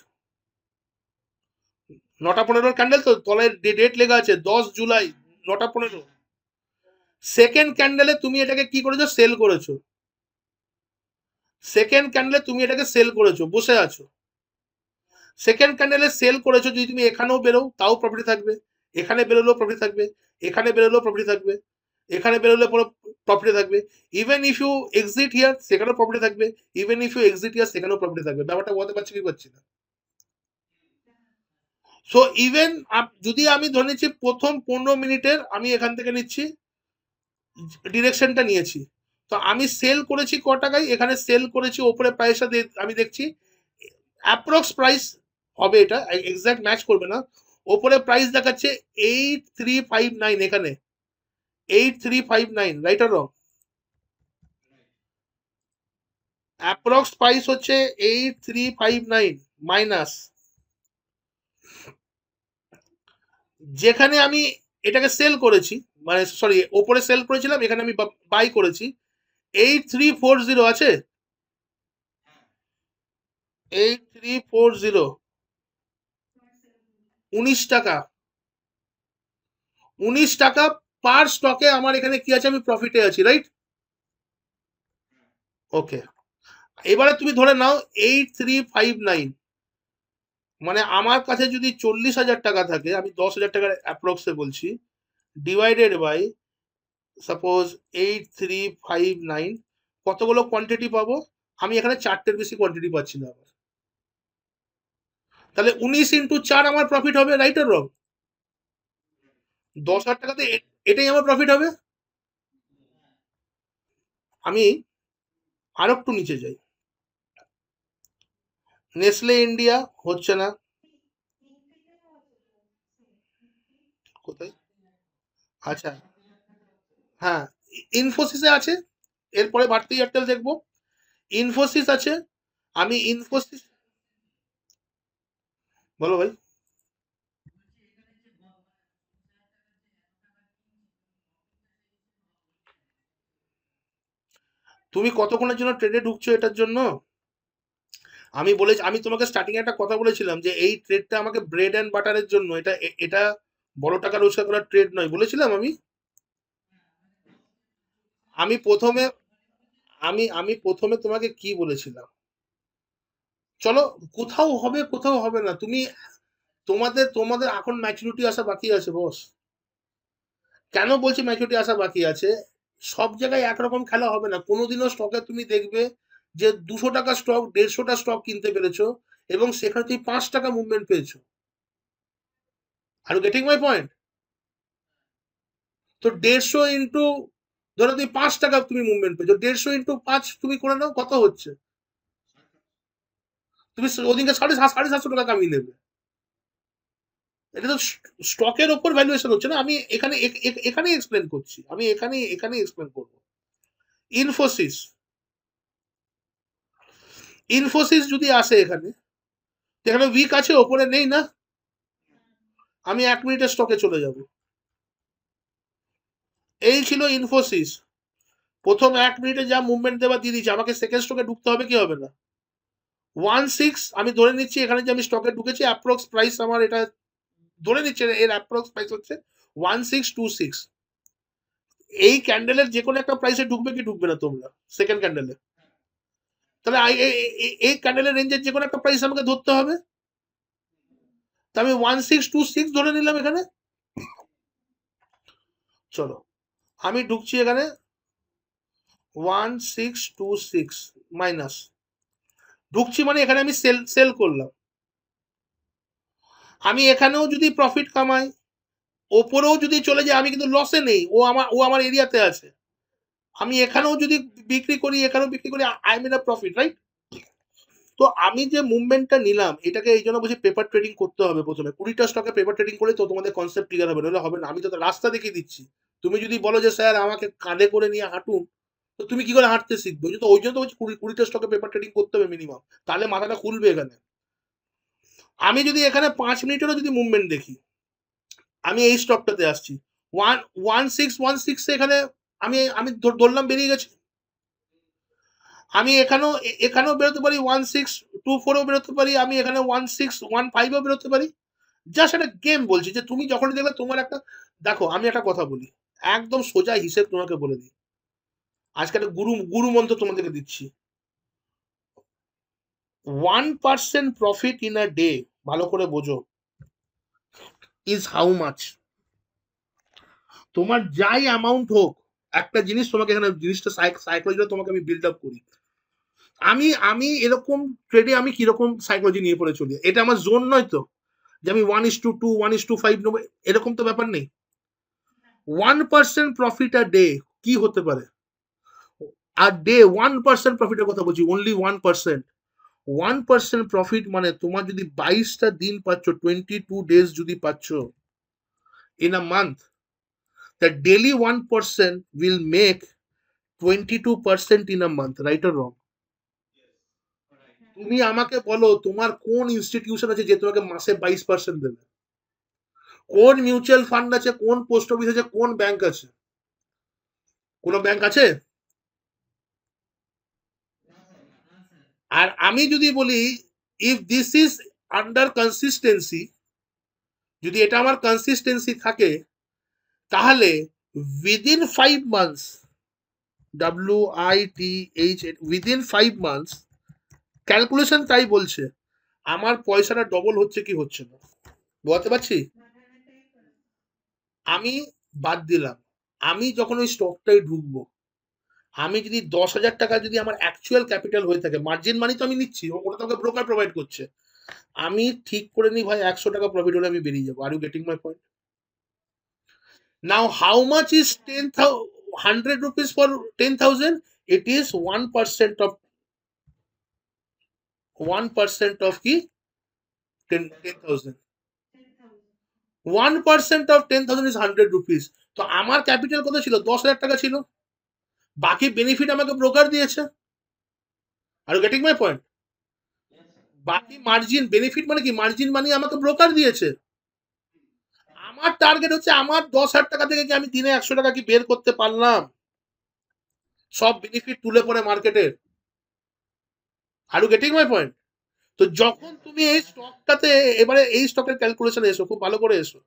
9টা 15-র ক্যান্ডেল তো, তলায় ডেট লেখা আছে 10 জুলাই, 9টা 15। সেকেন্ড ক্যান্ডেলে তুমি এটাকে কি করেছো? সেল করেছো। সেকেন্ড ক্যান্ডেলে তুমি এটাকে সেল করেছো, বসে আছো। সেকেন্ড ক্যান্ডেলে সেল করেছো, যদি তুমি এখানেও বেরো তাও প্রফিট থাকবে, এখানে বেরোলেও প্রফিট থাকবে, এখানে বেরোলেও প্রফিট থাকবে, এখানে বেরোলে প্রফিট থাকবে। Even if you exit here, সেখানেও প্রফিট থাকবে। Even if you exit here, সেখানেও প্রফিট থাকবে। ব্যাপারটা বলতে পারছি কি পারছি না? সো ইভেন যদি আমি ধরে নিচ্ছি প্রথম 15 মিনিটের আমি এখান থেকে নিচ্ছি, ডিরেকশনটা নিয়েছি, তো আমি সেল করেছি ক টাকায়, এখানে সেল করেছি ওপরে প্রাইসটা আমি দেখছি অ্যাপ্রক্স প্রাইস হবে, এটা এক্সাক্ট ম্যাচ করবে না। ওপরে প্রাইস দেখাচ্ছে 8359, এখানে 8359, right or wrong? Approx price হচ্ছে 8359 মাইনাস যেখানে আমি এটাকে সেল করেছি, মানে সরি ওপরে সেল করেছিলাম, এখানে আমি বাই করেছি 8340, আছে 8340, 19 টাকা, 19 টাকা পার স্টকে আমার এখানে কি আছে? আমি প্রফিটে আছি, রাইট? ওকে, এবারে তুমি ধরে নাও 8359, মানে আমার কাছে যদি 40,000 টাকা থাকে, আমি 10,000 টাকার অ্যাপ্রক্সে বলছি, ডিভাইডেড বাই সাপোজ 8359, কতগুলো কোয়ান্টিটি পাবো? আমি এখানে 4টের বেশি কোয়ান্টিটি পাচ্ছি না আমার। তাহলে 19 × 4 আমার প্রফিট হবে, রাইট আর রং? 10,000 টাকাতে এটাই আমার প্রফিট হবে। আমি আরো একটু নিচে যাই, নেসলে ইন্ডিয়া হচ্ছে না। কোথায়? আচ্ছা, হ্যাঁ, ইনফোসিসে আছে, এরপরে ভারতী এয়ারটেল দেখবো। ইনফোসিস আছে, আমি ইনফোসিস, বলো ভাই। তুমি কতক্ষণের জন্য ট্রেডে ঢুকছো এটার জন্য? আমি বলেছি, আমি তোমাকে স্টার্টিং একটা কথা বলেছিলাম যে এই ট্রেডটা আমাকে ব্রেড অ্যান্ড বাটারের জন্য, এটা বড় টাকা রোজগার করার ট্রেড নয়, বলেছিলাম আমি। আমি প্রথমে আমি প্রথমে তোমাকে কি বলেছিলাম? চলো, কোথাও হবে কোথাও হবে না, তুমি তোমাদের তোমাদের এখন ম্যাচুরিটি আসা বাকি আছে বস। কেন বলছি ম্যাচুরিটি আসা বাকি আছে? সব জায়গায় একরকম খেলা হবে না। কোনোদিনও স্টকে তুমি দেখবে যে 200 টাকা স্টক 150টা স্টক কিনতে পেরেছো এবং সেখানে তুমি 5 টাকা মুভমেন্ট পেয়েছো। Are getting my point? তো 150 ইন্টু, ধরো তুমি 5 টাকা তুমি মুভমেন্ট পেয়েছো, 150 × 5 তুমি করে নাও কত হচ্ছে। তুমি ওদিনকে 750 টাকা কামিয়ে নেবে। এটা তো স্টকের ওপর ভ্যালুয়েশন হচ্ছে না। আমি এখানে এখানে এক্সপ্লেন করছি, আমি এখানে এক্সপ্লেন করবো। ইনফোসিস, ইনফোসিস যদি আসে এখানে, এখানে উইক আছে, ওপরে নেই না, আমি 1 মিনিটের স্টকে চলে যাব। এই ছিল ইনফোসিস, প্রথম 1 মিনিটে যা মুভমেন্ট দেওয়া দিয়ে দিচ্ছে, আমাকে সেকেন্ড স্টকে ঢুকতে হবে কি হবে না? 16, আমি ধরে নিচ্ছি এখানে যে আমি স্টকে ঢুকেছি, অ্যাপ্রক্স প্রাইস আমার এটা ধরে নিচ্ছে, এর অ্যাপ্রক্স প্রাইস হচ্ছে 1626। এই ক্যান্ডেলের যে কোনো একটা প্রাইসে ঢুকবে কি ঢুকবে না তোমরা? সেকেন্ড ক্যান্ডেলে, তাহলে এই ক্যান্ডেলের রেঞ্জের যে কোনো একটা প্রাইস আমাকে ধরতে হবে। তা আমি 1626 ধরে নিলাম এখানে। চলো, আমি ঢুকছি এখানে 1626 মাইনাস, ঢুকছি মানে এখানে আমি সেল সেল করলাম। আমি এখানেও যদি প্রফিট কামাই, ওপরেও যদি চলে যায়, আমি কিন্তু লসে নেই, ও আমার এরিয়াতে আছে। আমি এখানেও যদি বিক্রি করি, এখানেও বিক্রি করি, I am in a profit, right? তো আমি যে মুভমেন্টটা নিলাম, এটাকে এই জন্য বলছি পেপার ট্রেডিং করতে হবে। প্রথমে 20টা স্টকে পেপার ট্রেডিং করলে তো তোমাদের কনসেপ্ট ক্লিয়ার হবে, নইলে হবে না। আমি তো রাস্তা দেখিয়ে দিচ্ছি। তুমি যদি বলো যে স্যার আমাকে কাঁধে করে নিয়ে হাঁটুন, তো তুমি কি করে হাঁটতে শিখবে? ওই জন্য তো বলছি 20টা স্টকে পেপার ট্রেডিং করতে হবে মিনিমাম, তাহলে মাথাটা খুলবে এখানে। আমি যদি এখানে 5 মিনিটেরও যদি মুভমেন্ট দেখি, আমি এই স্টকটাতে আসছি, 1616 এখানে আমি আমি ধরলাম বেরিয়ে গেছি। আমি এখানেও বেরোতে পারি, 1624ও বেরোতে পারি, আমি এখানে 1615ও বেরোতে পারি। জাস্ট একটা গেম বলছি, যে তুমি যখনই দেখবে তোমার একটা, দেখো আমি একটা কথা বলি, একদম সোজা হিসেব তোমাকে বলে দিই। আজকে একটা গুরু গুরু মন্ত্র তোমাদেরকে দিচ্ছি। 1% প্রফিট ইন আ ডে, ভালো করে বোঝো, ইজ হাউ মাচ? তোমার যাই অ্যামাউন্ট হোক, একটা জিনিস তোমাকে এখানে, জিনিসটা সাইকোলজিটা তোমাকে আমি বিল্ড আপ করি। আমি এরকম ট্রেডে আমি কিরকম সাইকোলজি নিয়ে পড়ে চলি, এটা আমার জোন নয় তো, যে আমি 1:2 1:5 নেবো, এরকম তো ব্যাপার নেই। 1% প্রফিট আ ডে কি হতে পারে? আর ডে 1% প্রফিটের কথা বলছি, অনলি 1%। 1% প্রফিট মানে তোমার যদি 22টা দিন পাচ্ছ, 22 ডেজ যদি পাচ্ছ in a month, the daily 1% will make 22% in a month, right or wrong? তুমি আমাকে বলো, তোমার কোন ইনস্টিটিউশন আছে যে তোমাকে মাসে 22% দেবে? কোন মিউচুয়াল ফান্ড আছে, কোন পোস্ট অফিস আছে, কোন ব্যাংক আছে? কোন ব্যাংক আছে? আর আমি যদি বলি, if this is under consistency, যদি এটা আমার কনসিস্টেন্সি থাকে, তাহলে within 5 months, WITH, within 5 months, calculation তাই বলছে, আমার পয়সাটা ডবল হচ্ছে কি হচ্ছে না, বুঝতে পারছি? আমি বাদ দিলাম, আমি যখন ওই স্টকটাই ঢুকবো, আমি যদি 10,000 টাকা যদি আমার অ্যাকচুয়াল ক্যাপিটাল হয়ে থাকে, মার্জিন মানি তো আমি নিচ্ছি, ওটা তো আমাকে ব্রোকার প্রোভাইড করছে, আমি ঠিক করে নিই ভাই 100 টাকা প্রফিট হলে আমি বেরিয়ে যাবো। Are you getting my point? Now, how much is 100 rupees for 10,000? It is 1% of 1% of the 10,000. 1% of 10,000 is 100 rupees. তো আমার ক্যাপিটাল কত ছিল? 10,000 টাকা ছিল। বাকি বেনিফিট আমাকে ব্রোকার দিয়েছে। Are getting my point? বাকি মার্জিন বেনিফিট মানে কি? মার্জিন মানে আমাকে ব্রোকার দিয়েছে। আমার টার্গেট হচ্ছে, আমার 10,000 টাকা থেকে কি আমি দিনে 100 টাকা কি বের করতে পারলাম? সব বেনিফিট তুলে পড়ে মার্কেটের। Are getting my point? তো যখন তুমি এই স্টকটাতে, এবারে এই স্টকের ক্যালকুলেশন এসো, খুব ভালো করে এসো।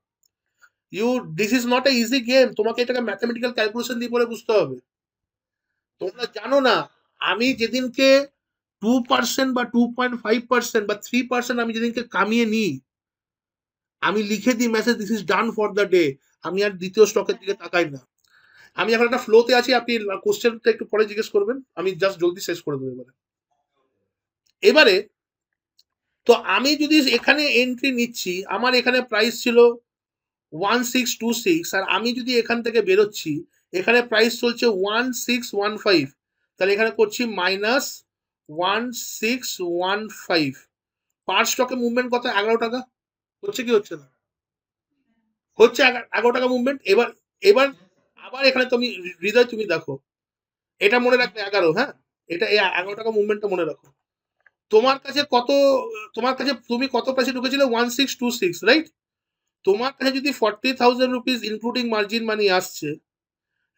You, this is not a easy game, তোমাকে এটাকে ম্যাথমেটিক্যাল ক্যালকুলেশন দিয়ে পরে বুঝতে হবে। তোমরা জানো না, আমি যেদিনকে 2% বা 2.5% বা 3% আমি যেদিনকে কামিয়ে নিই, আমি লিখে দিই message, this is done for the day, আমি আর দ্বিতীয় স্টকের দিকে তাকাই না। আমি এখন একটা ফ্লোতে আছি, আপনি কোশ্চেনটা একটু পরে জিজ্ঞেস করবেন, আমি জাস্ট জলদি শেষ করে দেবো এবারে। এবারে তো আমি যদি এখানে এন্ট্রি নিচ্ছি, আমার এখানে প্রাইস ছিল 1626, আর আমি যদি এখান থেকে বেরোচ্ছি, এখানে প্রাইস চলছে 1615, তাহলে এখানে করছি -1615, পার স্টকে মুভমেন্ট কত? 11 টাকা। হচ্ছে কি হচ্ছে না? হচ্ছে 11 টাকা মুভমেন্ট। এবার এবার আবার এখানে তুমি হৃদয় তুমি দেখো, এটা মনে রাখবে 11, হ্যাঁ, এটা এই 11 টাকা মুভমেন্টটা মনে রাখো। তোমার কাছে কত, তোমার কাছে তুমি কত প্রাইসে ঢুকেছিলে? 1626, রাইট? তোমার কাছে যদি 40,000 রুপিস ইনক্লুডিং মার্জিন মানি আসছে,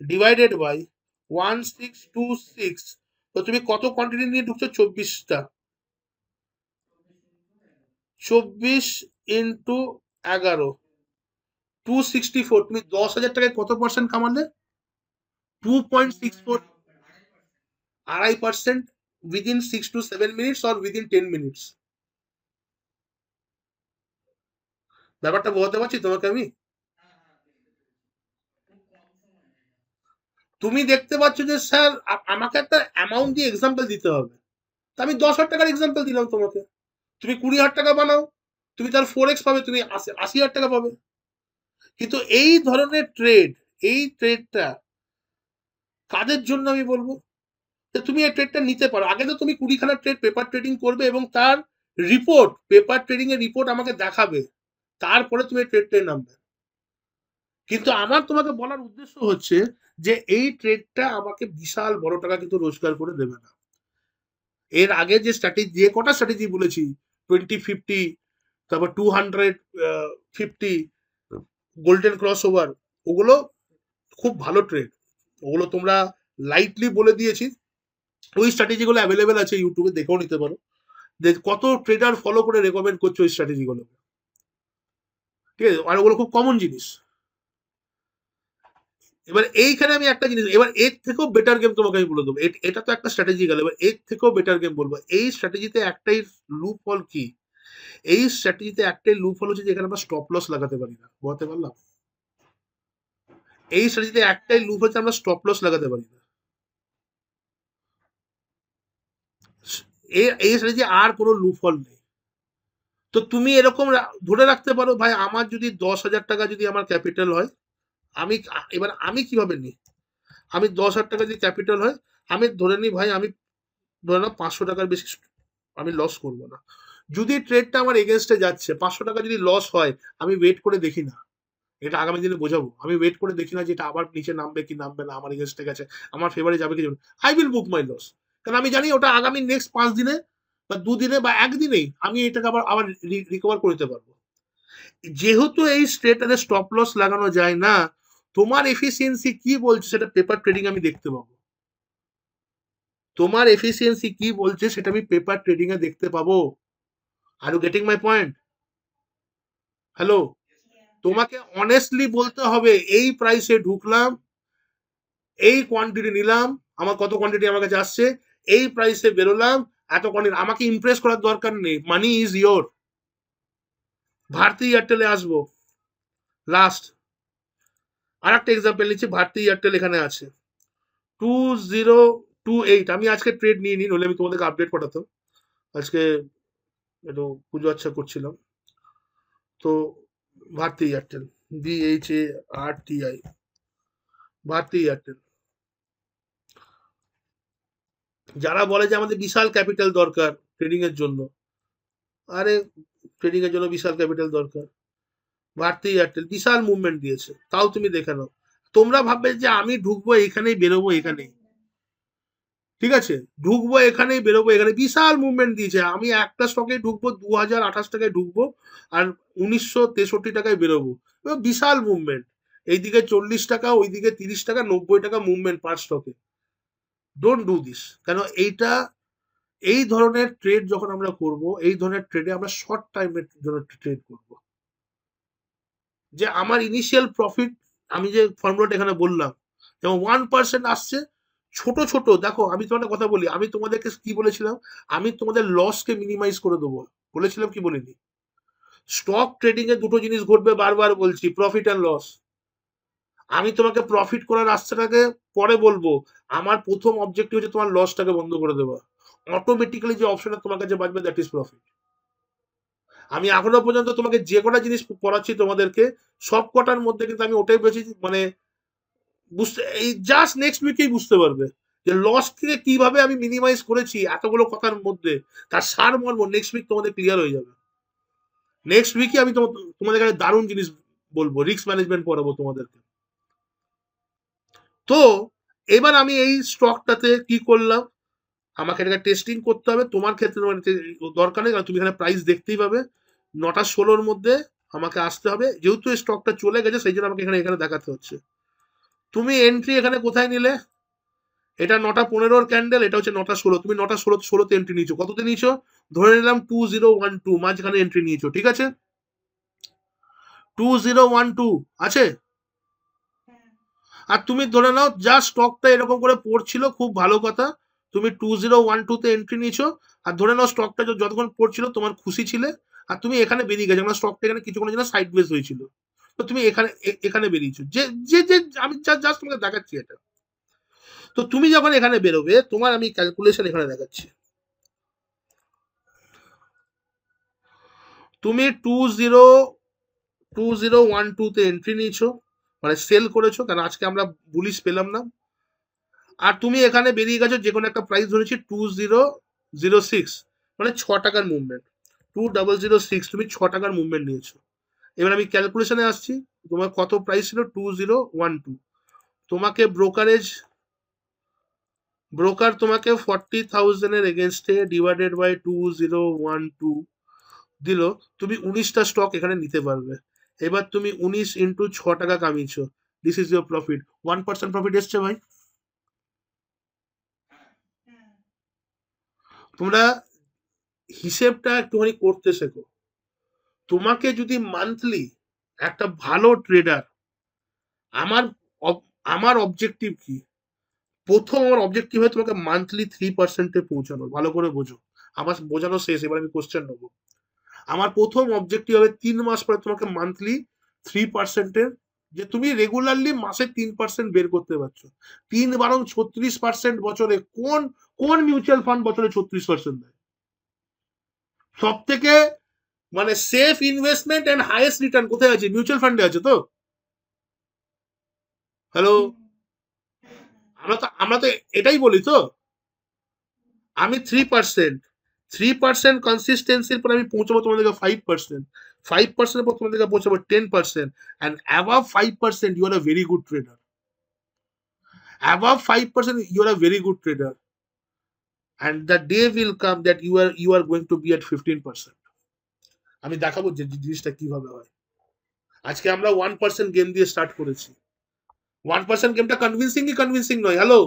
ডিভাইডেড বাই 1626, তো তুমি কত কোয়ান্টিটি নিয়ে ঢুকছো? 24টা। 24 × 11, 264। তুমি 10,000 টাকায় কত পার্সেন্ট কামালে? 2.64, 2.5% within 6 to 7 minutes or within 10 minutes. ব্যাপারটা বোঝাতে পারছি তোমাকে আমি? তুমি দেখতে পাচ্ছ যে স্যার আমাকে একটা অ্যামাউন্ট দিয়ে এক্সাম্পল দিতে হবে, তা আমি 10,000 টাকার এক্সাম্পল দিলাম তোমাকে। তুমি 20,000 টাকা বানাও, তুমি তার 4x পাবে, তুমি 80,000 টাকা পাবে। কিন্তু এই ধরনের ট্রেড, এই ট্রেডটা কাদের জন্য আমি বলবো? যে তুমি এই ট্রেডটা নিতে পারো। আগে তো তুমি 20খানা ট্রেড পেপার ট্রেডিং করবে এবং তার রিপোর্ট, পেপার ট্রেডিং এর রিপোর্ট আমাকে দেখাবে, তারপরে তুমি ট্রেডটা নামবে। কিন্তু আমার তোমাকে বলার উদ্দেশ্য হচ্ছে যে এই ট্রেডটা আমাকে বিশাল বড় টাকা কিন্তু রোজগার করে দেবে না। এর আগে যে স্ট্র্যাটেজি, যে কটা স্ট্র্যাটেজি বলেছি, 20-50, তারপর 250, গোল্ডেন ক্রস ওভার, ওগুলো খুব ভালো ট্রেড। ওগুলো তোমরা লাইটলি বলে দিয়েছি, ওই স্ট্র্যাটেজিগুলো অ্যাভেলেবেল আছে, ইউটিউবে দেখেও নিতে পারো যে কত ট্রেডার ফলো করে রেকমেন্ড করছে ওই স্ট্র্যাটেজিগুলো। ঠিক আছে, আর ওগুলো খুব কমন জিনিস। এবার এইখানে আমি একটা জিনিস, এবার এর থেকেও বেটার গেম তোমাকে আমি বলে দেবো। এটা তো একটা স্ট্র্যাটেজি গেল, এবার এর থেকেও বেটার গেম বলবো। এই স্ট্র্যাটেজিতে একটাই লুপ হল কি, এই স্ট্র্যাটেজিতে একটাই লুপ হল হচ্ছে যে এখানে আমরা স্টপ লস লাগাতে পারি না। বলতে পারলাম? এই স্ট্র্যাটেজিতে একটাই লুপ হচ্ছে আমরা স্টপ লস লাগাতে পারি না। এই স্ট্র্যাটেজি আর কোনো লুপ হল নেই। তো তুমি এরকম ধরে রাখতে পারো, ভাই আমার যদি 10,000 টাকা যদি আমার ক্যাপিটাল হয়, আমি এবার আমি কিভাবে নিই, আমি 10,000 টাকা যদি ক্যাপিটাল হয়, আমি ধরে নিই ভাই, আমি ধরে নাও 500 টাকার বেশি আমি লস করবো না। যদি ট্রেডটা আমার এগেনস্টে যাচ্ছে, 500 টাকা যদি লস হয়, আমি ওয়েট করে দেখি না, এটা আগামী দিনে বোঝাবো, আমি ওয়েট করে দেখি না যে এটা আবার নিচে নামবে কি নামবে না, আমার এগেনস্টে গেছে, আমার ফেভারে যাবে কি যাবে, I will book my loss. কারণ আমি জানি ওটা আগামী নেক্সট 5 দিনে বা 2 দিনে বা একদিনেই আমি এটাকে আবার আবার রিকভার করে নিতে পারবো। যেহেতু এই স্ট্রেটারে স্টপ লস লাগানো যায় না, তোমার এফিসিয়েন্সি কি বলছে সেটা পেপার ট্রেডিং আমি দেখতে পাবো। তোমার এফিসিয়েন্সি কি বলছে সেটা আমি পেপার ট্রেডিং এ দেখতে পাবো। Are you getting my point? Hello, তোমাকে অনেস্টলি বলতে হবে, এই প্রাইসে ঢুকলাম, এই কোয়ান্টিটি নিলাম, আমার কত কোয়ান্টিটি আমার কাছে আসছে, এই প্রাইসে বেরোলাম, এত কোয়ান্টিটি। আমাকে ইমপ্রেস করার দরকার নেই, মানি ইজ ইয়োর। ভারতী এয়ারটেলে আসবো লাস্ট, আর একটা এক্সাম্পল নিচ্ছি, ভারতী এয়ারটেল এখানে আছে 2028। আমি আজকে ট্রেড নিয়ে নিই, নইলে আমি তোমাদেরকে আপডেট পাঠাতাম। আজকে একটু পুজো আচ্ছা করছিলাম। তো ভারতী এয়ারটেল, BHARTI, ভারতী এয়ারটেল। যারা বলে যে আমাদের বিশাল ক্যাপিটাল দরকার ট্রেডিং এর জন্য, আরে ট্রেডিং এর জন্য বিশাল ক্যাপিটাল দরকার, ভারতী এয়ারটেল বিশাল মুভমেন্ট দিয়েছে, তাও তুমি দেখে নাও। তোমরা ভাববে যে আমি ঢুকবো এখানেই বেরোবো এখানেই, ঠিক আছে, ঢুকবো এখানেই বেরোবো এখানে, বিশাল মুভমেন্ট দিয়েছে। আমি একটা স্টকে ঢুকবো 2028 টাকায় ঢুকবো, আর 1963 টাকায় বেরোবো, বিশাল মুভমেন্ট। এইদিকে 40 টাকা, ওইদিকে 30 টাকা, 90 টাকা মুভমেন্ট পার স্টকে। Don't do this. কেন এইটা, এই ধরনের ট্রেড যখন আমরা করব, এই ধরনের ট্রেডে আমরা শর্ট টাইমের জন্য ট্রেড করব। যে আমার ইনিশিয়াল প্রফিট, আমি যে ফর্মুলাটা এখানে বললাম, যেমন 1% আসছে, ছোট ছোট দেখো, আমি তোমাদের কথা বলি, আমি তোমাদেরকে কি বলেছিলাম, আমি তোমাদের লসকে মিনিমাইজ করে দেবো বলেছিলাম কি বলিনি? স্টক ট্রেডিং এ দুটো জিনিস ঘটবে, বারবার বলছি, প্রফিট অ্যান্ড লস। আমি তোমাকে প্রফিট করার রাস্তাটাকে পরে বলবো, আমার প্রথম অবজেক্টিভ হচ্ছে তোমার লসটাকে বন্ধ করে দেওয়া। অটোমেটিক্যালি যে অপশনটা তোমার কাছে বাঁচবে, দ্যাট ইজ প্রফিট। আমি এখনো পর্যন্ত তোমাকে যে কটা জিনিস পড়াচ্ছি তোমাদেরকে, সব কটার মধ্যে কিন্তু আমি ওটাই বলেছি, মানে বুঝতে, এই জাস্ট নেক্সট উইকেই বুঝতে পারবে যে লস থেকে কিভাবে আমি মিনিমাইজ করেছি এতগুলো কথার মধ্যে, তার সারমর্ম নেক্সট উইক তোমাদের ক্লিয়ার হয়ে যাবে। নেক্সট উইকে আমি তোমাদের কাছে দারুণ জিনিস বলবো, রিস্ক ম্যানেজমেন্ট পড়াবো তোমাদেরকে। তো এবার আমি এই স্টকটাতে কি করলাম, আমাকে এটাকে টেস্টিং করতে হবে। তোমার ক্ষেত্রে দরকার নেই, কারণ তুমি এখানে প্রাইস দেখতেই পাবে। 9টা 16-র মধ্যে আমাকে আসতে হবে, যেহেতু এই স্টকটা চলে গেছে সেই জন্য আমাকে এখানে এখানে দেখাতে হচ্ছে। তুমি এন্ট্রি এখানে কোথায় নিলে? এটা 9টা 15-র ক্যান্ডেল, এটা হচ্ছে 9টা 16। তুমি 9টা 16তে এন্ট্রি নিয়েছো, কততে নিয়েছো? ধরে নিলাম 2012, মাঝখানে এন্ট্রি নিয়েছো, ঠিক আছে? 2012 আছে। আর তুমি ধরে নাও যা স্টকটা এরকম করে পড়ছিল, খুব ভালো কথা, তুমি 2012-তে এন্ট্রি নিয়েছো। আর ধরে নাও স্টকটা যতক্ষণ পড়ছিল তোমার খুশি ছিলে, আর তুমি এখানে বেরিয়ে গেছো, কারণ স্টকটা এখানে কিছুক্ষণের জন্য সাইড বেস হয়েছিল। তো তুমি এখানে এখানে বেরিয়েছো, যে যে যে আমি জাস্ট তোমাকে দেখাচ্ছি এটা। তো তুমি যখন এখানে বেরোবে, তোমার আমি ক্যালকুলেশন এখানে দেখাচ্ছি। তুমি 2012-তে এন্ট্রি নিয়েছো, মানে সেল করেছো, কারণ আজকে আমরা বুলিশ পেলাম না। আর তুমি এখানে বেরিয়ে গেছো যে কোনো একটা প্রাইস ধরেছি 2006, মানে 6 টাকার মুভমেন্ট। 2006, তুমি 6 টাকার মুভমেন্ট নিয়েছো। এবার আমি ক্যালকুলেশনে আসছি। তোমার কত প্রাইস ছিল? 2012। তোমাকে ব্রোকার তোমাকে 40,000-এর এগেনস্টে ডিভাইডেড বাই 2012 দিল। তুমি 19টা স্টক এখানে নিতে পারবে। এবার তুমি 19 × 6 টাকা কামিয়েছো। This is your profit. 1% profit এসছে ভাই। তোমরা হিসেবটা একটুখানি করতে শেখো। তোমাকে যদি মান্থলি একটা ভালো ট্রেডার, আমার আমার অবজেক্টিভ কি? প্রথম আমার অবজেক্টিভ হয় তোমাকে মান্থলি 3%-এ পৌঁছানো। ভালো করে বোঝো, আমার বোঝানো শেষ, এবার আমি কোশ্চেন নেবো। আমার প্রথম অবজেক্টিভ হবে 3 মাস পরে তোমাকে মান্থলি 3%-এর, যে তুমি রেগুলারলি মাসে 3% বের করতে পারছো। 3 × 36% বছরে, কোন কোন মিউচুয়াল ফান্ড বছরে 36% দেয়? সব থেকে মানে safe investment and highest return কোথায় আছে? মিউচুয়াল ফান্ডে আছে তো। হ্যালো, আমরা তো এটাই বলি তো। আমি 3% কনসিস্টেন্সির পর আমি পৌঁছাবো তোমাদেরকে 5%। 5%-এর পর তোমাদেরকে পৌঁছাবো 10%। And above 5% you are a very good trader. Above 5% you are a very good trader. And the day will come that you are going to be at 15%। আমি দেখাবো যে জিনিসটা কিভাবে হয়। আজকে আমরা 1% গেম দিয়ে স্টার্ট করেছি। 1% গেমটা কনভিন্সিং কি কনভিন্সিং নয়? হ্যালো,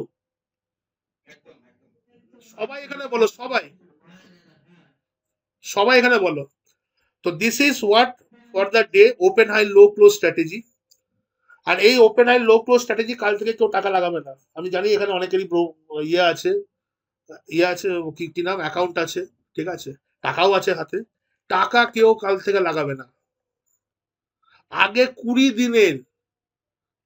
সবাই এখানে বলো, সবাই সবাই এখানে বলো। তো this is what for the day open high low close strategy. আর এই open high low close strategy কাল থেকে কেউ টাকা লাগাবে না। আমি জানি এখানে অনেকেরই ইয়ে আছে, ইয়ে আছে, কি কি নাম, অ্যাকাউন্ট আছে, ঠিক আছে, টাকাও আছে হাতে। টাকা কেউ কাল থেকে লাগাবে না। আগে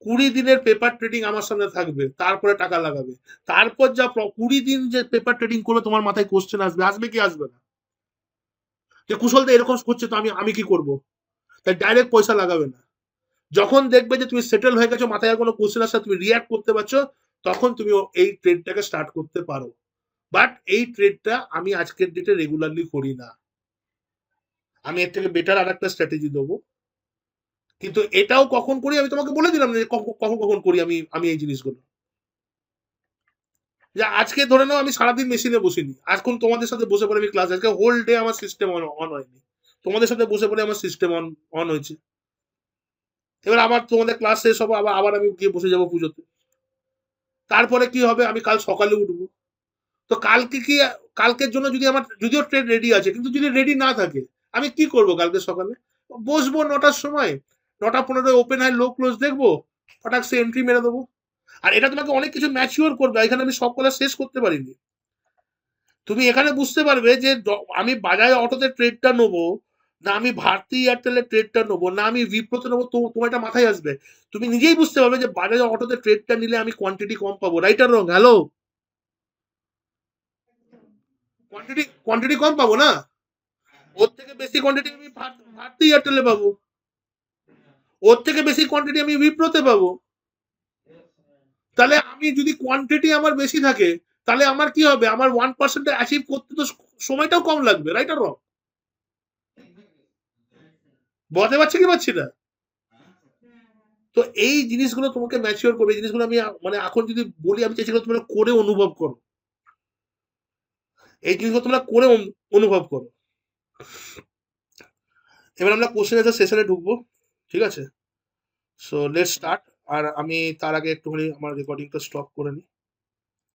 20 দিনের পেপার ট্রেডিং আমার সামনে থাকবে, তারপরে টাকা লাগাবে। তারপর যা 20 দিন যে পেপার ট্রেডিং করবে, তোমার মাথায় কোশ্চেন আসবে, আসবে কি আসবে না, যে কুশলদা এরকম করছে তো আমি আমি কি করব? তাই ডাইরেক্ট পয়সা লাগাবে না। যখন দেখবে যে তুমি সেটেল হয়ে গেছো, মাথায় আর কোনো কোশ্চেন আসলে তুমি রিয়াক্ট করতে পারছো, তখন তুমি এই ট্রেডটাকে স্টার্ট করতে পারো। বাট এই ট্রেডটা আমি আজকের ডেটে রেগুলারলি করি না। আমি এর থেকে বেটার আর একটা স্ট্র্যাটেজি দেবো। কিন্তু এটাও কখন করি আমি তোমাকে বলে দিলাম যে কখন কখন কখন করি আমি আমি এই জিনিসগুলো। যে আজকে ধরে নাও আমি সারাদিন মেশিনে বসিনি, এখন তোমাদের সাথে বসে পড়ে আমি ক্লাস, আজকে হোল ডে আমার সিস্টেম অন অন হয়নি, তোমাদের সাথে বসে পড়ে আমার সিস্টেম অন অন হয়েছে। এবার আবার তোমাদের ক্লাস শেষ হবে, আবার আবার আমি গিয়ে বসে যাবো পুজোতে। তারপরে কি হবে? আমি কাল সকালে উঠবো। তো কালকে কি, কালকের জন্য যদি আমার, যদিও ট্রেন রেডি আছে, কিন্তু যদি রেডি না থাকে, আমি কি করব কালকে সকালে? বসবো 9টার সময়, 9টা 15 ওপেন হাই লো ক্লোজ দেখবো, হঠাৎ সে এন্ট্রি মেরে দেবো। আর এটা তোমাকে অনেক কিছু ম্যাচিওর করবে, এখানে আমি সব কথা শেষ করতে পারিনি। তুমি এখানে বুঝতে পারবে যে আমি বাজাজ অটোতে ট্রেডটা নেবো, না আমি ভারতী এয়ারটেলের ট্রেডটা নেবো, না আমি বিপ্রতে নেবো, তো তোমার এটা মাথায় আসবে। তুমি নিজেই বুঝতে পারবে যে বাজাজ অটোতে ট্রেডটা নিলে আমি কোয়ান্টিটি কম পাবো, right or wrong? Hello, quantity কম পাবো না? ওর থেকে বেশি কোয়ান্টিটি আমি ভারতী এয়ারটেলে পাবো, ওর থেকে বেশি কোয়ান্টিটি আমি বিপ্রতে পাবো। তাহলে আমি যদি কোয়ান্টিটি আমার বেশি থাকে, তাহলে আমার কি হবে? আমার 1% অ্যাচিভ করতে তো সময়টাও কম লাগবে, রাইট আর রং? বলতে পারছি কি পারছি না? তো এই জিনিসগুলো তোমাকে ম্যাচিওর করবে। এই জিনিসগুলো আমি মানে এখন যদি বলি, আমি চাইছি তোমরা করে অনুভব করো। এই জিনিসগুলো তোমরা করে অনুভব করো। এবার আমরা কোশ্চেন অ্যান্সার সেশনে ঢুকবো, ঠিক আছে? So let's start. আর আমি তার আগে একটুখানি আমার রেকর্ডিংটা স্টপ করে নিই।